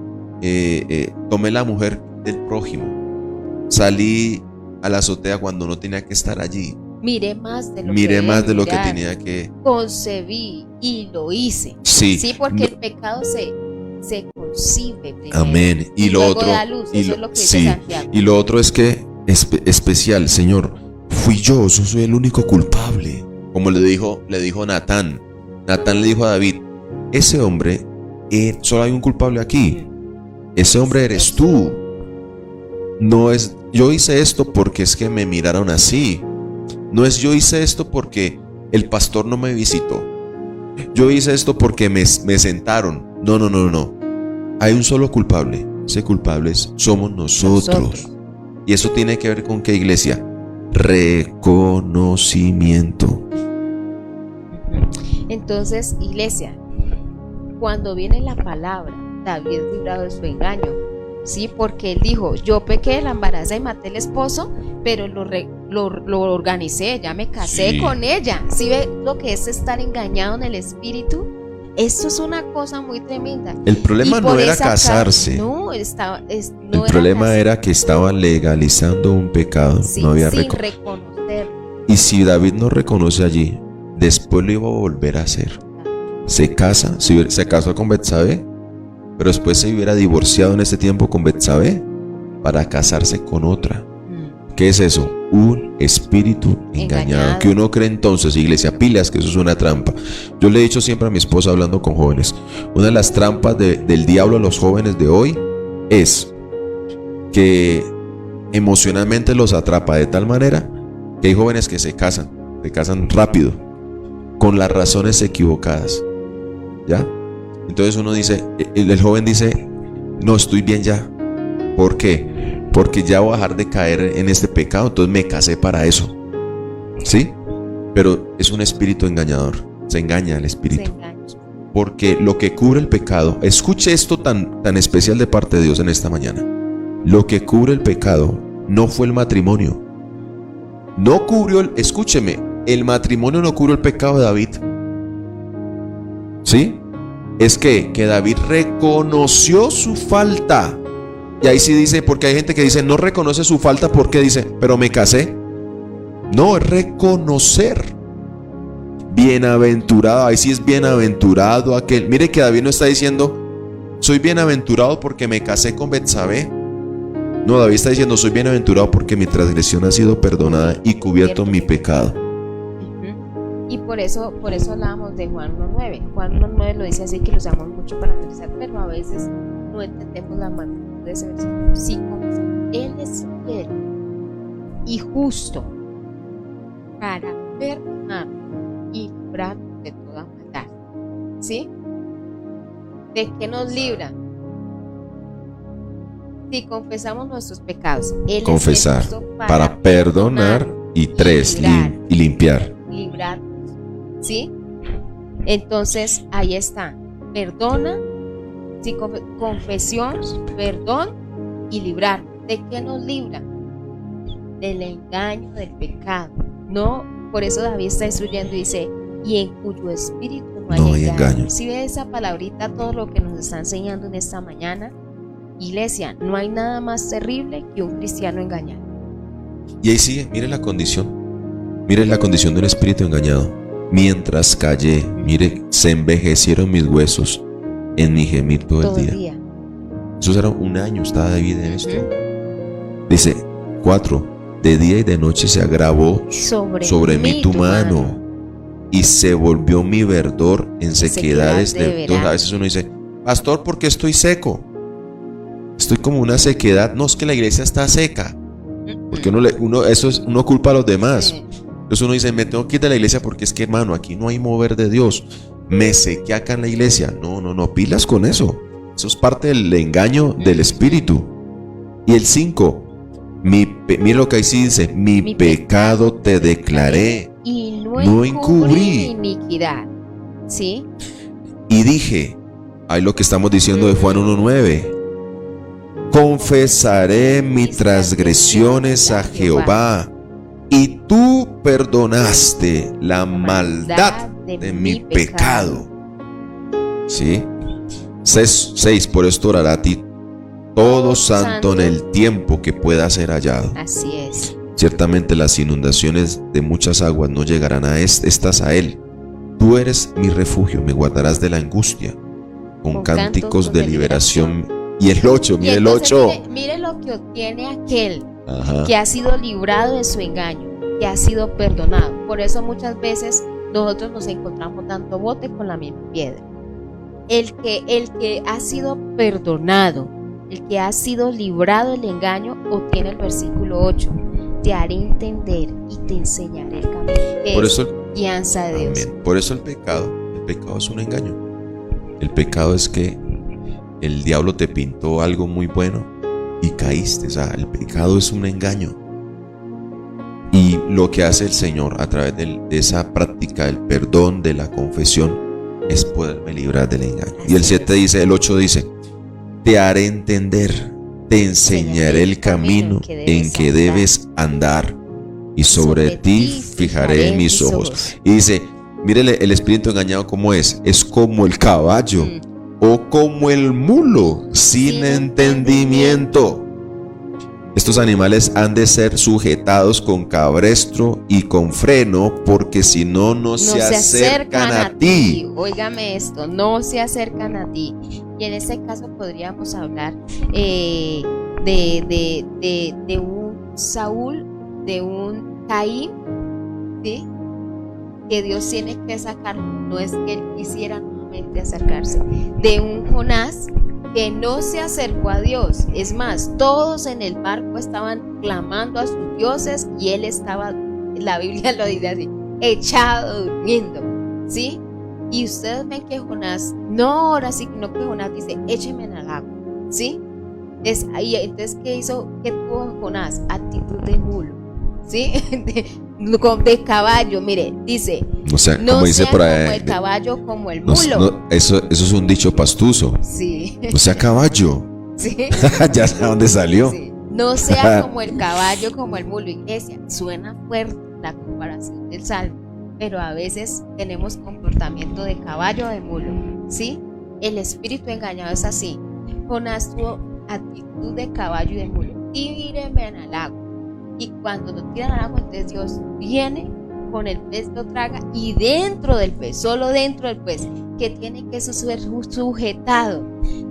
tomé la mujer del prójimo. Salí a la azotea cuando no tenía que estar allí. Miré más de lo miré que más de lo que mirar. tenía que. Concebí y lo hice. Sí. Sí, porque el pecado se concibe primero. Amén. Y lo luego otro, da luz. y Eso lo, es lo que dice sí, Santiago. y lo otro es que especial, Señor, fui yo soy el único culpable. Como le dijo Natán. Natán le dijo a David, ese hombre, solo hay un culpable aquí. Ese hombre eres tú. No es, yo hice esto porque es que me miraron así. No es yo hice esto porque el pastor no me visitó. Yo hice esto porque me sentaron. No. Hay un solo culpable. Ese culpable somos nosotros. Y eso tiene que ver con ¿qué, iglesia? Reconocimiento. Entonces, iglesia, cuando viene la palabra, David es librado de su engaño. Sí, porque él dijo, yo pequé, la embarazé y maté al esposo, pero lo organicé, ya me casé Sí. con ella. ¿Sí ve lo que es estar engañado en el espíritu? Esto es una cosa muy tremenda. El problema Y por no era esa casarse. No, no El era problema casarse. era que estaba legalizando un pecado. Sí, No había sin reconocerlo. reconocer. Y si David no reconoce allí, después lo iba a volver a hacer. Se casa, se casó con Betsabé, pero después se hubiera divorciado en ese tiempo con Betsabé para casarse con otra. ¿Qué es eso? Un espíritu engañado. Que uno cree entonces, iglesia, pilas, que eso es una trampa. Yo le he dicho siempre a mi esposa hablando con jóvenes, una de las trampas del diablo a los jóvenes de hoy es que emocionalmente los atrapa de tal manera que hay jóvenes que se casan rápido, con las razones equivocadas. ¿Ya? Entonces uno dice, el joven dice, no, estoy bien ya. ¿Por qué? Porque ya voy a dejar de caer en este pecado, entonces me casé para eso. ¿Sí? Pero es un espíritu engañador. Se engaña el espíritu. Porque lo que cubre el pecado, escuche esto tan especial de parte de Dios en esta mañana. Lo que cubre el pecado no fue el matrimonio. No cubrió, escúcheme, el matrimonio no cubrió el pecado de David. ¿Sí? Es que David reconoció su falta. Y ahí sí dice, porque hay gente que dice, no reconoce su falta porque dice, pero me casé. No, es reconocer. Bienaventurado, ahí sí es bienaventurado aquel. Mire que David no está diciendo, soy bienaventurado porque me casé con Betsabé. No, David está diciendo, soy bienaventurado porque mi transgresión ha sido perdonada y cubierto mi pecado. Y por eso hablábamos de Juan 1.9. Juan 1.9 lo dice así, que lo usamos mucho para analizar, pero a veces no entendemos la magnitud de ese versículo. Sí, Él es fiel y justo para perdonar y librar de toda maldad. ¿Sí? ¿De qué nos libra? Si confesamos nuestros pecados. Él Confesar, es justo para perdonar y limpiar. Librar. ¿Sí? Entonces, ahí está. Perdona, sí, confesión, perdón y librar. ¿De qué nos libra? Del engaño, del pecado. No, por eso David está instruyendo y dice, y en cuyo espíritu no hay engaño. Si ve esa palabrita, todo lo que nos está enseñando en esta mañana, iglesia, no hay nada más terrible que un cristiano engañado. Y ahí sigue, mire la condición. Mire la condición de un espíritu engañado. Mientras callé, mire, se envejecieron mis huesos en mi gemir todo el día. Eso era un año, estaba David en esto. Dice 4, de día y de noche se agravó sobre mí tu mano, y se volvió mi verdor en sequedades de verano. A veces uno dice, pastor, ¿por qué estoy seco? Estoy como una sequedad. No, es que la iglesia está seca. Porque uno culpa a los demás. Sí. Entonces uno dice, me tengo que ir de la iglesia porque es que, hermano, aquí no hay mover de Dios. Me sequé acá en la iglesia. No, pilas con eso. Eso es parte del engaño del espíritu. Y el 5, mire lo que ahí sí dice, mi pecado te declaré. Y no encubrí iniquidad. ¿Sí? Y dije, ahí lo que estamos diciendo de Juan 1.9, confesaré mis transgresiones a Jehová, y tú perdonaste la maldad de mi pecado. ¿Sí? 6, por esto orará a ti todo santo en el tiempo que pueda ser hallado. Así es. Ciertamente las inundaciones de muchas aguas no llegarán a estas a él. Tú eres mi refugio, me guardarás de la angustia, con cánticos de liberación. Y el 8, mire el 8. Mire lo que obtiene aquel Ajá. que ha sido librado de su engaño, que ha sido perdonado. Por eso muchas veces nosotros nos encontramos dando bote con la misma piedra. El que ha sido perdonado, el que ha sido librado del engaño, obtiene el versículo 8. Te haré entender y te enseñaré el camino. Por Es eso, guianza de Dios. amén. Por eso el pecado es un engaño. El pecado es que el diablo te pintó algo muy bueno y caíste. O sea, el pecado es un engaño. Y lo que hace el Señor a través de esa práctica del perdón, de la confesión, es poderme librar del engaño. Y el 7 dice, el 8 dice, te haré entender, te enseñaré el camino en que debes andar, y sobre ti fijaré mis ojos. Y dice, mírele el espíritu engañado como es como el caballo o como el mulo sin entendimiento. Estos animales han de ser sujetados con cabestro y con freno, porque si no, no se acercan a ti. Óigame esto, no se acercan a ti. Y en este caso podríamos hablar de un Saúl, de un Caín, ¿sí? Que Dios tiene que sacar, no es que él quisiera nuevamente acercarse, de un Jonás que no se acercó a Dios. Es más, todos en el barco estaban clamando a sus dioses y él estaba, la Biblia lo dice así, echado durmiendo, ¿sí? Y ustedes ven que Jonás, no ahora sí, no que Jonás dice, écheme en el agua, ¿sí? Entonces, ¿qué hizo? ¿Qué tuvo Jonás? Actitud de mulo, ¿sí? de caballo, mire, dice, O sea, no como dice sea por ahí, como el caballo, como el no, mulo. eso es un dicho pastuso. Sí. No sea caballo. ¿Sí? Ya sé dónde salió. Sí. No sea como el caballo, como el mulo. Iglesia, suena fuerte la comparación del salmo, pero a veces tenemos comportamiento de caballo o de mulo, ¿sí? El espíritu engañado es así. Jonás tuvo actitud de caballo y de mulo. Tírenme al agua. Y cuando lo tiran al agua, entonces Dios viene con el pez, lo traga, y dentro del pez, solo dentro del pez, que tiene que ser sujetado,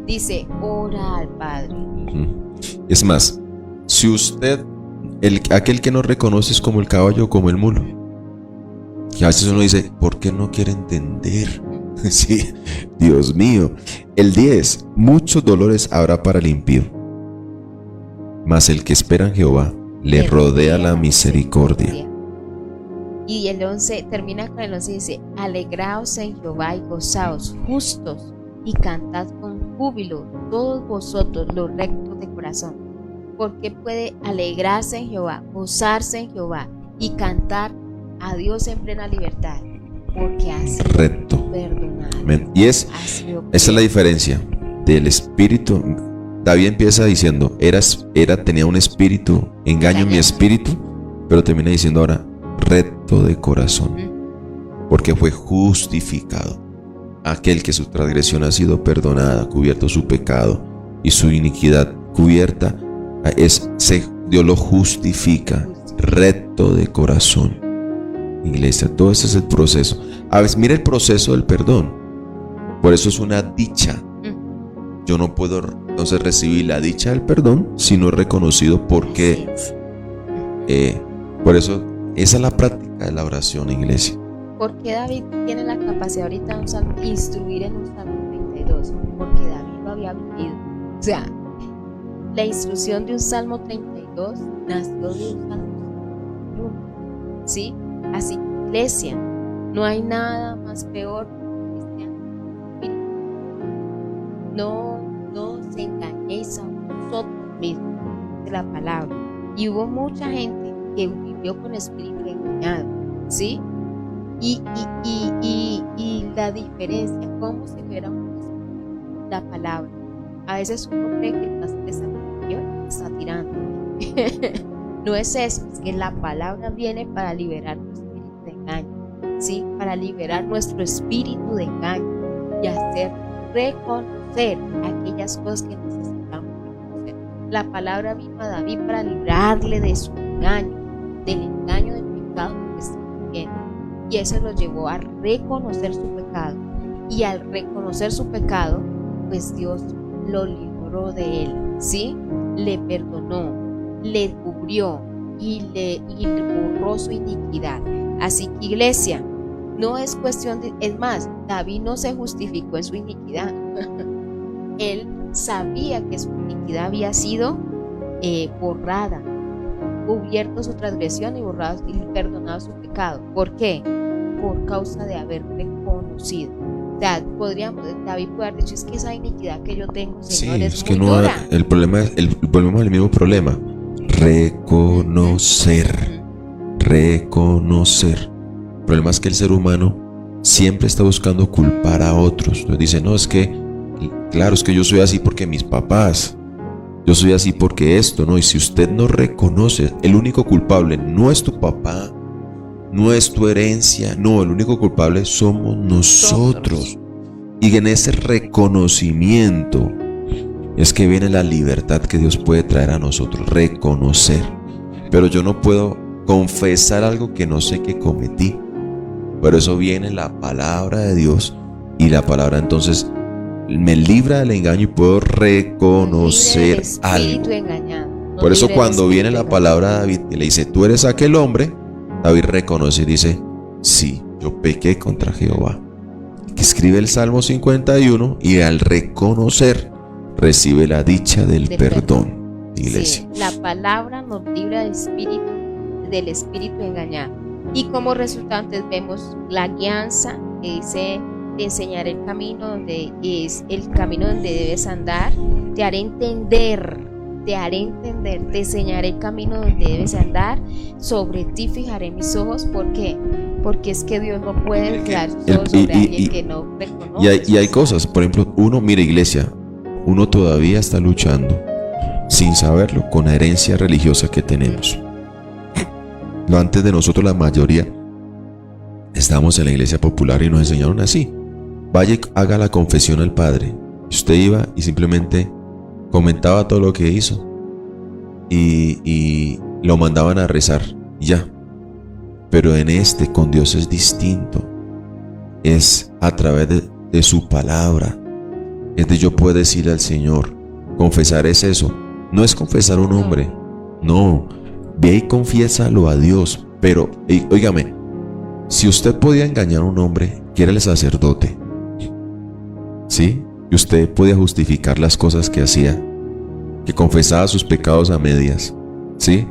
dice, ora al Padre. Es más, si usted, aquel que no reconoce es como el caballo o como el mulo, que a veces uno dice, ¿por qué no quiere entender? Sí, Dios mío. El 10, muchos dolores habrá para el impío, mas el que espera en Jehová le rodea la misericordia. Y el 11 termina con el 11 y dice, alegraos en Jehová y gozaos justos, y cantad con júbilo todos vosotros los rectos de corazón. Porque puede alegrarse en Jehová, gozarse en Jehová y cantar a Dios en plena libertad, porque ha sido recto, perdonado. Amén. Y esa es la diferencia del espíritu. David empieza diciendo, tenía un espíritu, engaño en mi espíritu, pero termina diciendo ahora, recto de corazón, porque fue justificado. Aquel que su transgresión ha sido perdonada, cubierto su pecado y su iniquidad cubierta, Dios lo justifica, recto de corazón. Iglesia, todo ese es el proceso. A veces, mira el proceso del perdón. Por eso es una dicha. Yo no puedo entonces recibir la dicha del perdón si no es reconocido porque por eso esa es la práctica de la oración, iglesia. Porque David tiene la capacidad ahorita de instruir en un Salmo 32, porque David lo había vivido. O sea, la instrucción de un Salmo 32 nació de un Salmo 1, ¿sí? Así, iglesia, no hay nada más peor que cristiano. No os engañéis a vosotros mismos, de la palabra. Y hubo mucha gente que vivió con espíritu engañado, ¿sí? Y la diferencia, ¿cómo se libera la palabra? A veces uno cree que el pastor está tirando. No es eso, es que la palabra viene para liberar nuestro espíritu de engaño, ¿sí? Para liberar nuestro espíritu de engaño y hacer reconocer aquellas cosas que necesitamos reconocer. La palabra vino a David para librarle de su engaño, del engaño del pecado que estaba viviendo. Y eso lo llevó a reconocer su pecado. Y al reconocer su pecado, pues Dios lo libró de él, ¿sí? Le perdonó, le cubrió y le borró su iniquidad. Así que, iglesia, no es cuestión de... Es más, David no se justificó en su iniquidad. Él sabía que su iniquidad había sido borrada, cubierto su transgresión y borrado y perdonado su pecado. ¿Por qué? Por causa de haber reconocido. O sea, David puede haber dicho, es que esa iniquidad que yo tengo, Señor, Sí, es es que muy no, dura. volvemos al mismo problema. Reconocer. Reconocer. El problema es que el ser humano siempre está buscando culpar a otros. Entonces dice, no, es que, claro, es que yo soy así porque mis papás, yo soy así porque esto, ¿no? Y si usted no reconoce, el único culpable no es tu papá, no es tu herencia, no, el único culpable somos nosotros. Y en ese reconocimiento es que viene la libertad que Dios puede traer a nosotros, reconocer. Pero yo no puedo confesar algo que no sé que cometí. Por eso viene la palabra de Dios, y la palabra entonces me libra del engaño y puedo reconocer algo. Por eso cuando viene la palabra de David y le dice, tú eres aquel hombre, David reconoce y dice, sí, yo pequé contra Jehová. Que escribe el Salmo 51 y al reconocer recibe la dicha del perdón. Iglesia. Sí, la palabra nos libra del espíritu engañado. Y como resultado vemos la guianza que dice, te enseñaré el camino donde es el camino donde debes andar, te haré entender, te enseñaré el camino donde debes andar, sobre ti fijaré mis ojos. ¿Por qué? Porque es que Dios no puede fijar sus ojos sobre alguien que no reconoce. Y hay cosas, por ejemplo, uno, mira, iglesia, uno todavía está luchando sin saberlo con la herencia religiosa que tenemos. Antes de nosotros la mayoría estábamos en la iglesia popular y nos enseñaron así: vaya y haga la confesión al Padre. Usted iba y simplemente comentaba todo lo que hizo y lo mandaban a rezar y ya. Pero en con Dios es distinto. Es a través de su palabra. Es de yo puedo decirle al Señor, confesar es eso. No es confesar a un hombre, no. Ve y confiésalo a Dios. Pero, óigame, si usted podía engañar a un hombre, que era el sacerdote, ¿sí? Y usted podía justificar las cosas que hacía, que confesaba sus pecados a medias, ¿sí?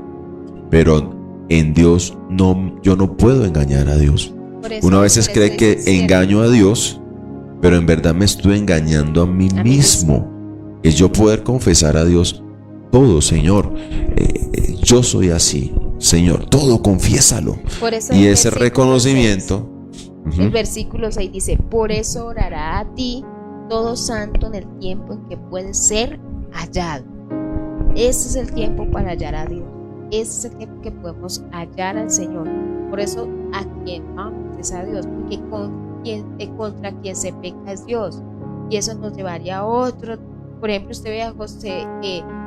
Pero en Dios no, yo no puedo engañar a Dios. Uno a veces cree que engaño a Dios, pero en verdad me estoy engañando a mí mismo. Es yo poder confesar a Dios todo, Señor, yo soy así, Señor, todo confiésalo. Y ese reconocimiento, el versículo 6 dice, por eso orará a ti todo santo en el tiempo en que puede ser hallado. Ese es el tiempo para hallar a Dios. Ese es el tiempo que podemos hallar al Señor. Por eso a quien amamos es a Dios, porque contra quien se peca es Dios. Y eso nos llevaría a otro. Por ejemplo, usted ve a José,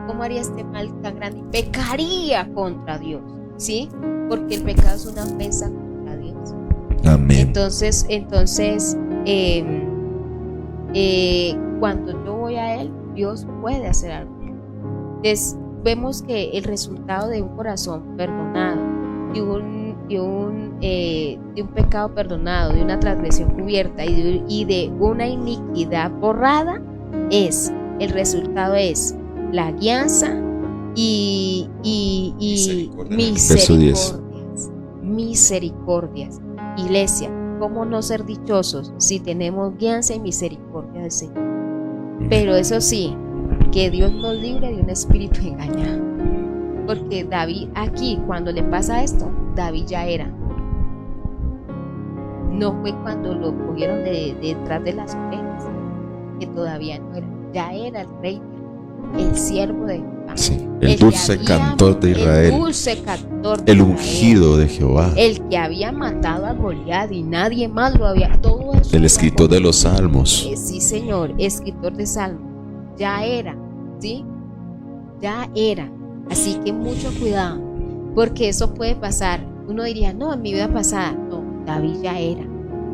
¿cómo haría este mal tan grande? Pecaría contra Dios, ¿sí? Porque el pecado es una ofensa contra Dios. Amén. Entonces cuando yo voy a Él, Dios puede hacer algo. Entonces, vemos que el resultado de un corazón perdonado, de un pecado perdonado, de una transgresión cubierta y de una iniquidad borrada, el resultado es la guianza y misericordias. Iglesia, ¿cómo no ser dichosos si tenemos guianza y misericordia del Señor? Pero eso sí, que Dios nos libre de un espíritu engañado. Porque David aquí, cuando le pasa esto, David ya era. No fue cuando lo cogieron detrás de las orejas, que todavía no era. Ya era el rey, el siervo de Jehová, sí, el dulce cantor de Israel, el ungido de Jehová, el que había matado a Goliat y nadie más lo había. Todo eso, el escritor de los salmos. Sí, Señor, escritor de salmos. Ya era, ¿sí? Ya era. Así que mucho cuidado. porque eso puede pasar. Uno diría, no, en mi vida pasada, no, David ya era,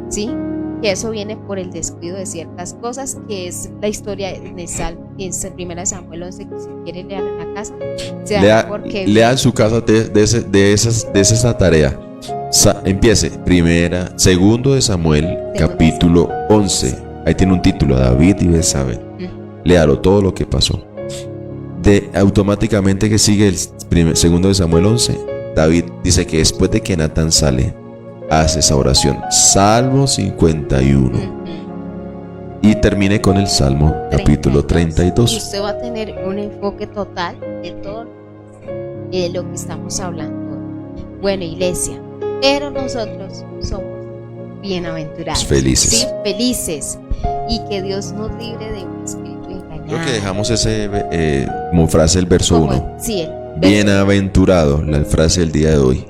¿sí? Que eso viene por el descuido de ciertas cosas, que es la historia en el Salmo, en 1 Samuel 11, que si quieren leer en la casa, se dan porque lea en su casa de esa tarea. Empiece, segundo de Samuel, capítulo 11. Ahí tiene un título, David y Betsabé. Léalo, todo lo que pasó. Automáticamente que sigue segundo de Samuel 11, David dice que después de que Natán sale, hace esa oración, Salmo 51, y termine con el Salmo capítulo 32. Usted va a tener un enfoque total de todo lo que estamos hablando. Bueno, iglesia, pero nosotros somos bienaventurados, felices, ¿sí? Felices, y que Dios nos libre de un espíritu engañado. Creo que dejamos ese como frase el verso 1. Sí, bienaventurado, la frase del día de hoy.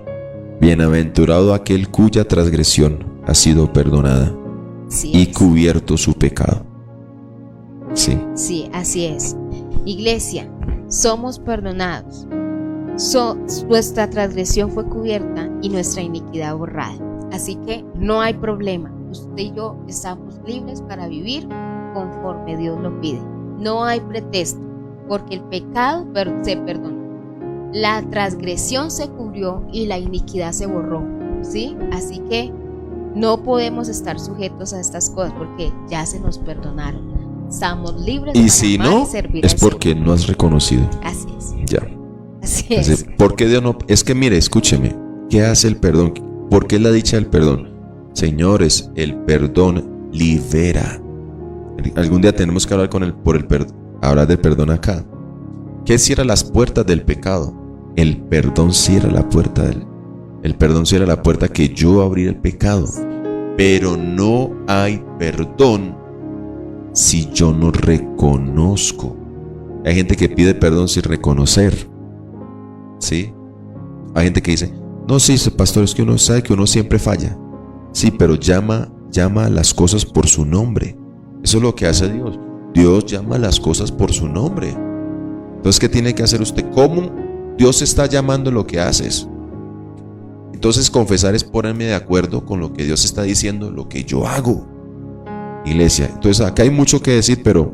Bienaventurado aquel cuya transgresión ha sido perdonada, sí, y cubierto su pecado. Sí. Sí, así es. Iglesia, somos perdonados. Nuestra transgresión fue cubierta y nuestra iniquidad borrada. Así que no hay problema. Usted y yo estamos libres para vivir conforme Dios lo pide. No hay pretexto, porque el pecado se perdonó. La transgresión se cubrió y la iniquidad se borró, ¿sí? Así que no podemos estar sujetos a estas cosas porque ya se nos perdonaron. Estamos libres y para si amar no, y servir es al porque Señor. no has reconocido. Así es. Ya. Así es. ¿Por qué Dios no? Es que mire, escúcheme. ¿Qué hace el perdón? ¿Por qué es la dicha del perdón? Señores, el perdón libera. Algún día tenemos que hablar hablar del perdón acá. ¿Qué cierra las puertas del pecado? El perdón cierra la puerta el perdón cierra la puerta que yo abrí el pecado. Pero no hay perdón si yo no reconozco. Hay gente que pide perdón sin reconocer. ¿Sí? Hay gente que dice, no, sí, pastor, es que uno sabe que uno siempre falla. Sí, pero llama a las cosas por su nombre. Eso es lo que hace Dios. Dios llama a las cosas por su nombre. Entonces, ¿qué tiene que hacer usted? ¿Cómo Dios está llamando lo que haces? Entonces, confesar es ponerme de acuerdo con lo que Dios está diciendo, lo que yo hago. Iglesia, entonces acá hay mucho que decir, pero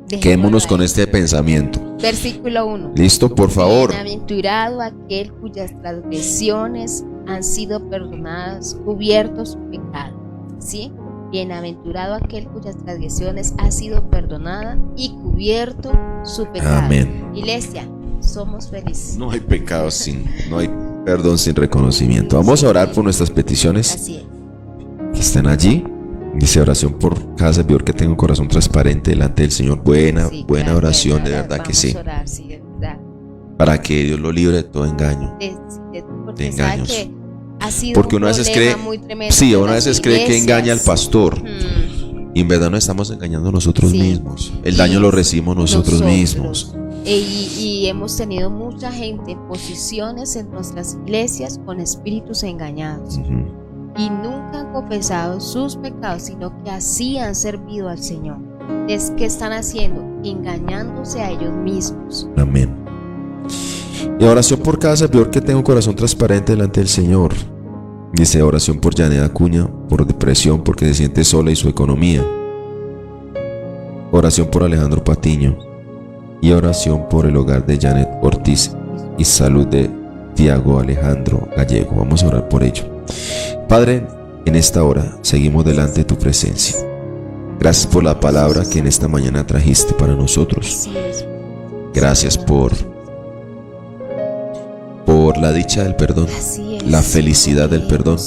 quedémonos con este pensamiento. Versículo 1. Listo, por favor. Bienaventurado aquel cuyas transgresiones han sido perdonadas, cubierto su pecado. ¿Sí? Bienaventurado aquel cuyas transgresiones ha sido perdonada y cubierto su pecado. Amén. Iglesia, somos felices. No hay pecado no hay perdón sin reconocimiento. Vamos a orar por nuestras peticiones. Así es. Que estén allí. Dice oración por cada servidor que tenga un corazón transparente delante del Señor. Buena oración, de verdad que sí. Orar, sí, de verdad. Para que Dios lo libre de todo engaño. Porque de engaños. sabe que ha sido porque un una vez problema cree, muy tremendo sí, con una las vez cree que iglesias. engaña al pastor. Y en verdad nos estamos engañando nosotros mismos. El daño lo recibimos nosotros mismos. Y hemos tenido mucha gente en posiciones en nuestras iglesias con espíritus engañados. Y nunca han confesado sus pecados, sino que así han servido al Señor. Es que están haciendo, engañándose a ellos mismos. Amén. Y oración por cada servidor que tenga un corazón transparente delante del Señor. Dice oración por Janet Acuña, por depresión, porque se siente sola y su economía. Oración por Alejandro Patiño. Y oración por el hogar de Janet Ortiz y salud de Tiago Alejandro Gallego. Vamos a orar por ello. Padre, en esta hora seguimos delante de tu presencia. Gracias por la palabra que en esta mañana trajiste para nosotros. Gracias por la dicha del perdón, la felicidad del perdón.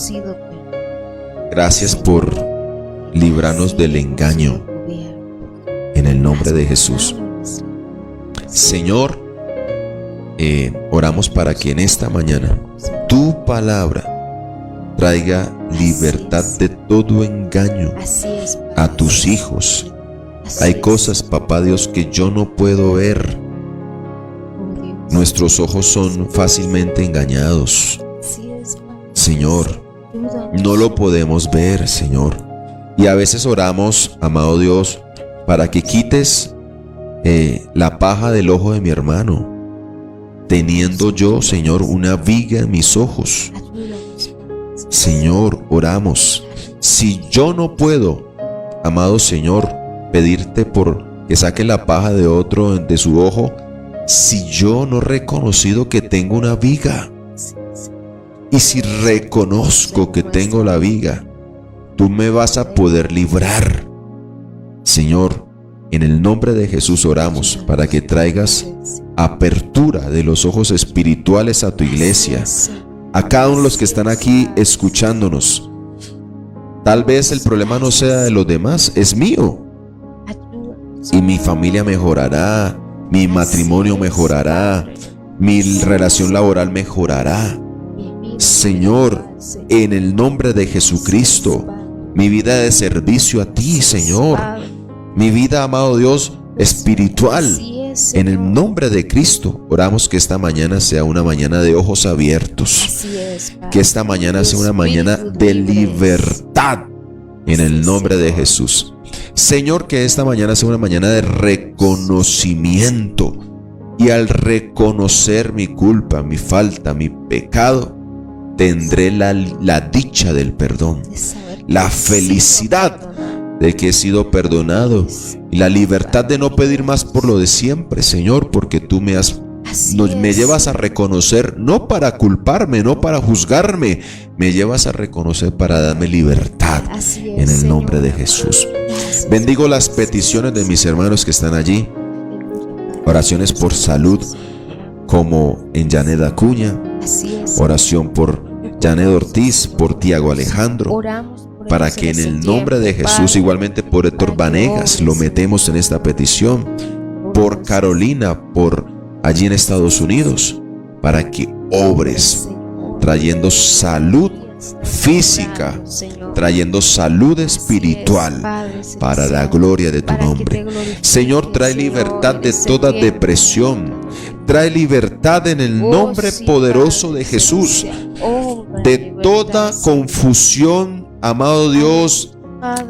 Gracias por librarnos del engaño. En el nombre de Jesús. Señor, oramos para que en esta mañana tu palabra traiga libertad de todo engaño a tus hijos. Hay cosas, papá Dios, que yo no puedo ver. Nuestros ojos son fácilmente engañados. Señor, no lo podemos ver, Señor. Y a veces oramos, amado Dios, para que quites la paja del ojo de mi hermano. teniendo yo, Señor, una viga en mis ojos. Ayúdanos, Padre. Señor, oramos. Si yo no puedo, amado Señor, pedirte por que saque la paja de otro de su ojo, si yo no he reconocido que tengo una viga, y si reconozco que tengo la viga, tú me vas a poder librar. Señor, en el nombre de Jesús oramos para que traigas apertura de los ojos espirituales a tu iglesia, a cada uno de los que están aquí escuchándonos. Tal vez el problema no sea de los demás, es mío. Y mi familia mejorará, mi matrimonio mejorará, mi relación laboral mejorará. Señor, en el nombre de Jesucristo, mi vida de servicio a ti, Señor, mi vida, amado Dios, espiritual, en el nombre de Cristo, oramos que esta mañana sea una mañana de ojos abiertos, que esta mañana sea una mañana de libertad, en el nombre de Jesús. Señor, que esta mañana sea una mañana de reconocimiento, y al reconocer mi culpa, mi falta, mi pecado, tendré la dicha del perdón, la felicidad de que he sido perdonado y la libertad de no pedir más por lo de siempre, Señor, porque tú me llevas a reconocer, no para culparme, no para juzgarme, me llevas a reconocer para darme libertad en el nombre de Jesús. Bendigo las peticiones de mis hermanos que están allí, oraciones por salud, como en Janet Acuña, oración por Janet Ortiz, por Tiago Alejandro, para que en el nombre de Jesús, igualmente por Héctor Vanegas, lo metemos en esta petición, por Carolina, por allí en Estados Unidos, para que obres, trayendo salud física, trayendo salud espiritual, para la gloria de tu nombre. Señor, trae libertad de toda depresión, trae libertad en el nombre poderoso de Jesús, de toda confusión, amado Dios,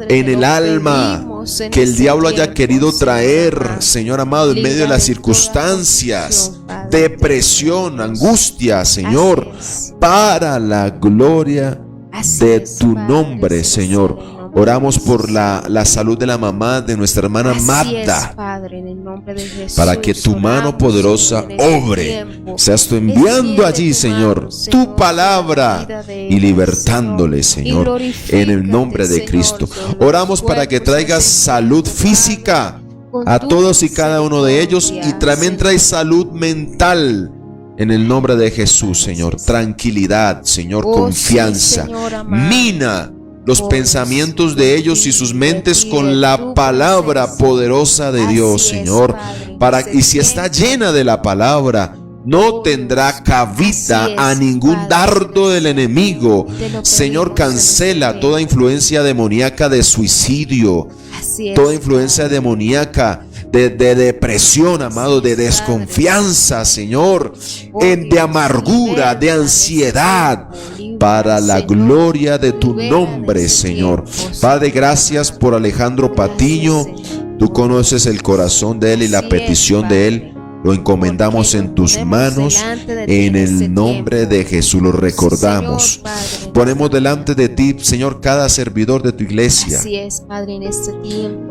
en el alma que el diablo haya querido traer, Señor amado, en medio de las circunstancias, depresión, angustia, Señor, para la gloria de tu nombre, Señor. Oramos por la salud de la mamá de nuestra hermana Magda, para que tu mano poderosa obre. Seas tú enviando allí, Señor, tu palabra y libertándole, Señor, en el nombre de Cristo. Oramos para que traigas salud física a todos y cada uno de ellos, y también trae salud mental en el nombre de Jesús, Señor. Tranquilidad, Señor, confianza. Mina los pensamientos de ellos y sus mentes con la palabra poderosa de Dios, Señor. Y si está llena de la palabra, no tendrá cabida a ningún dardo del enemigo. Señor, cancela toda influencia demoníaca de suicidio, toda influencia demoníaca de depresión, amado, de desconfianza, Señor, de amargura, de ansiedad, para la gloria de tu nombre, Señor. Padre, gracias por Alejandro Patiño. Tú conoces el corazón de él y la petición de él. Lo encomendamos en tus manos, en el nombre de Jesús. Lo recordamos. Ponemos delante de ti, Señor, cada servidor de tu iglesia,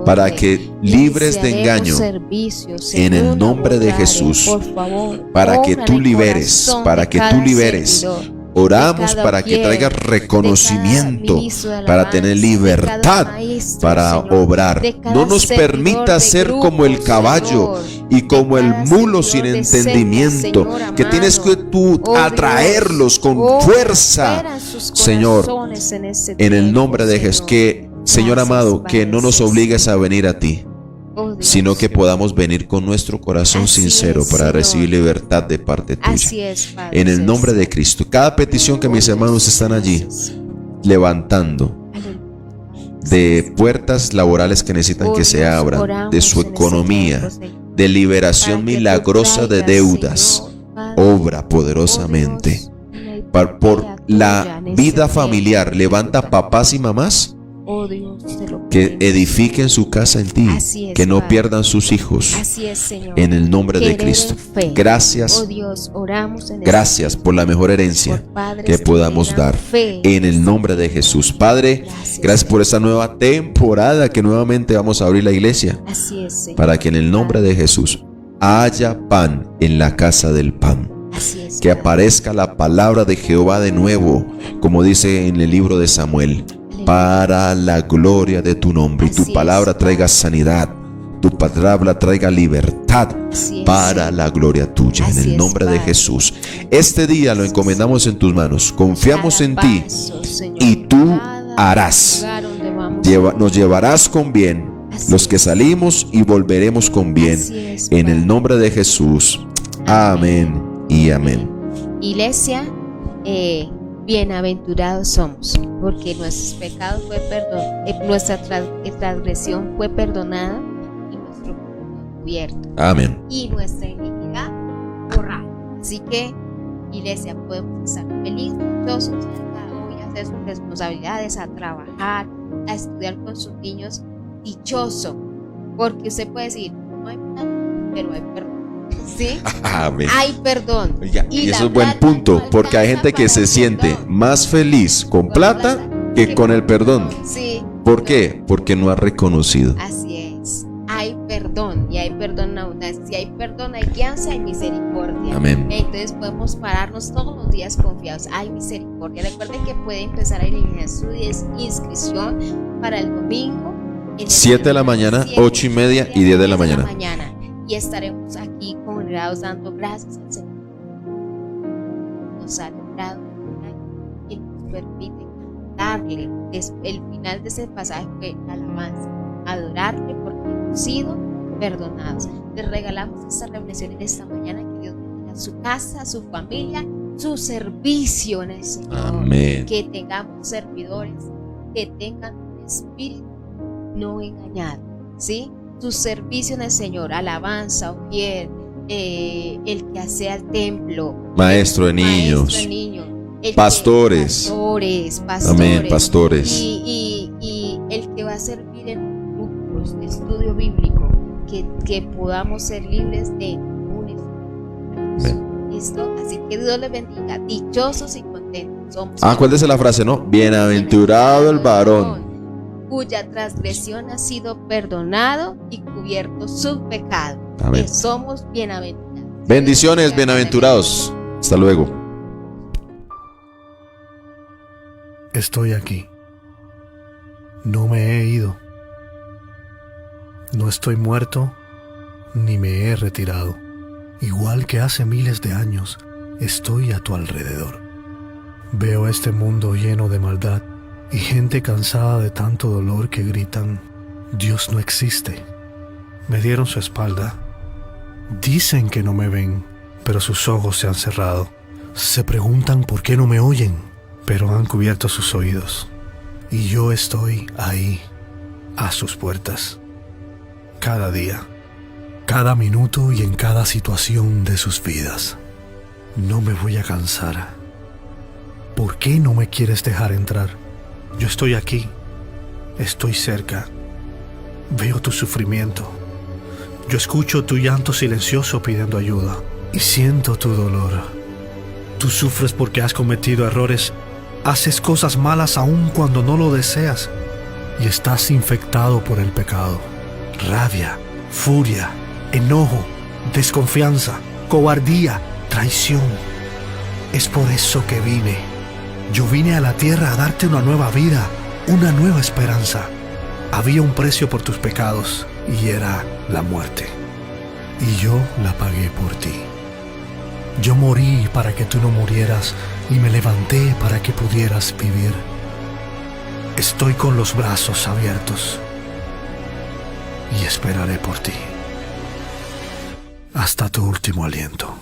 para que libres de engaño, en el nombre de Jesús, para que tú liberes, para que tú liberes. Oramos para que traigas reconocimiento, para tener libertad, para obrar. No nos permita ser como el caballo y como el mulo sin entendimiento, que tienes que tú atraerlos con fuerza, Señor, en el nombre de Jesús. Que, Señor amado, que no nos obligues a venir a ti, sino que podamos venir con nuestro corazón sincero para recibir libertad de parte tuya. En el nombre de Cristo. Cada petición que mis hermanos están allí levantando, de puertas laborales que necesitan que se abran, de su economía, de liberación milagrosa de deudas, obra poderosamente. Por la vida familiar, levanta papás y mamás Oh Dios, te lo Que pedimos. edifiquen su casa en ti. Así es, Que no Padre. pierdan sus hijos. Así es, Señor. En el nombre de Querer Cristo. en fe. Gracias. Oh Dios, oramos en Gracias por la mejor herencia por padres que podamos tengan dar fe. en el nombre de Jesús. Padre, gracias por esta nueva temporada que nuevamente vamos a abrir la iglesia Así es, Señor. para que en el nombre de Jesús haya pan en la casa del pan. Así es, Que Padre. aparezca la palabra de Jehová de nuevo, como dice en el libro de Samuel, para la gloria de tu nombre. Y Así tu palabra es, traiga sanidad, tu palabra traiga libertad Así es, para Señor. la gloria tuya. En Así el es, nombre de Padre. Jesús. Este día lo encomendamos en tus manos. Confiamos en ti Paso, Señor, y tú cada harás. lugar donde vamos. Nos llevarás con bien Así los que es. salimos y volveremos con bien. Así es, En el Padre. nombre de Jesús. Amén y amén. Iglesia, bienaventurados somos, porque nuestros pecados fue nuestra transgresión fue perdonada y nuestro pecado cubierto Amén. y nuestra iniquidad borrada. Así que, Iglesia, podemos estar felices, dichosos, cada hoy hacer sus responsabilidades, a trabajar, a estudiar con sus niños, dichoso, porque usted puede decir, no hay plata, pero hay perdón. ¿Sí? Amén. Hay perdón. Oiga, y la eso es buen plata punto, no porque hay alcanza gente que para se el siente perdón. más feliz con plata que con el perdón. Sí. ¿Por qué? Porque no ha reconocido. Así es. Hay perdón y hay perdón en abundancia. Si hay perdón, hay guianza y misericordia. Amén. Entonces podemos pararnos todos los días confiados. Hay misericordia. Recuerden que puede empezar a iniciar su inscripción para el domingo. En el 7 de la mañana, 7, 8 y media y 10 de la mañana. Y estaremos aquí congregados dando gracias al Señor. Nos ha librado y nos permite cantarle. El final de ese pasaje fue alabanza, adorarle porque hemos sido perdonados. Les regalamos esta reflexión en esta mañana. Que Dios bendiga su casa, su familia, su servicio en el Señor. Amén. Que tengamos servidores que tengan un espíritu no engañado, ¿sí? Su servicio en el Señor, alabanza, fiel, el que hace al templo, Maestro de niños. maestro de niños, el Pastores. pastores, Amén, pastores. y el que va a servir en grupos de estudio bíblico, que podamos ser libres de un espíritu. ¿Listo? Así que Dios les bendiga, dichosos y contentos somos. Acuérdese la frase, ¿no? Bienaventurado el varón. Cuya transgresión ha sido perdonado y cubierto su pecado. Amén. Que somos bienaventurados. Bendiciones, bienaventurados. Hasta luego. Estoy aquí. No me he ido. No estoy muerto ni me he retirado. Igual que hace miles de años, estoy a tu alrededor. Veo este mundo lleno de maldad y gente cansada de tanto dolor que gritan, Dios no existe. Me dieron su espalda. Dicen que no me ven, pero sus ojos se han cerrado. Se preguntan por qué no me oyen, pero han cubierto sus oídos. Y yo estoy ahí, a sus puertas, cada día, cada minuto y en cada situación de sus vidas. No me voy a cansar. ¿Por qué no me quieres dejar entrar? Yo estoy aquí, estoy cerca, veo tu sufrimiento. Yo escucho tu llanto silencioso pidiendo ayuda y siento tu dolor. Tú sufres porque has cometido errores, haces cosas malas aun cuando no lo deseas y estás infectado por el pecado. Rabia, furia, enojo, desconfianza, cobardía, traición. Es por eso que vine. Yo vine a la tierra a darte una nueva vida, una nueva esperanza. Había un precio por tus pecados y era la muerte. Y yo la pagué por ti. Yo morí para que tú no murieras y me levanté para que pudieras vivir. Estoy con los brazos abiertos y esperaré por ti hasta tu último aliento.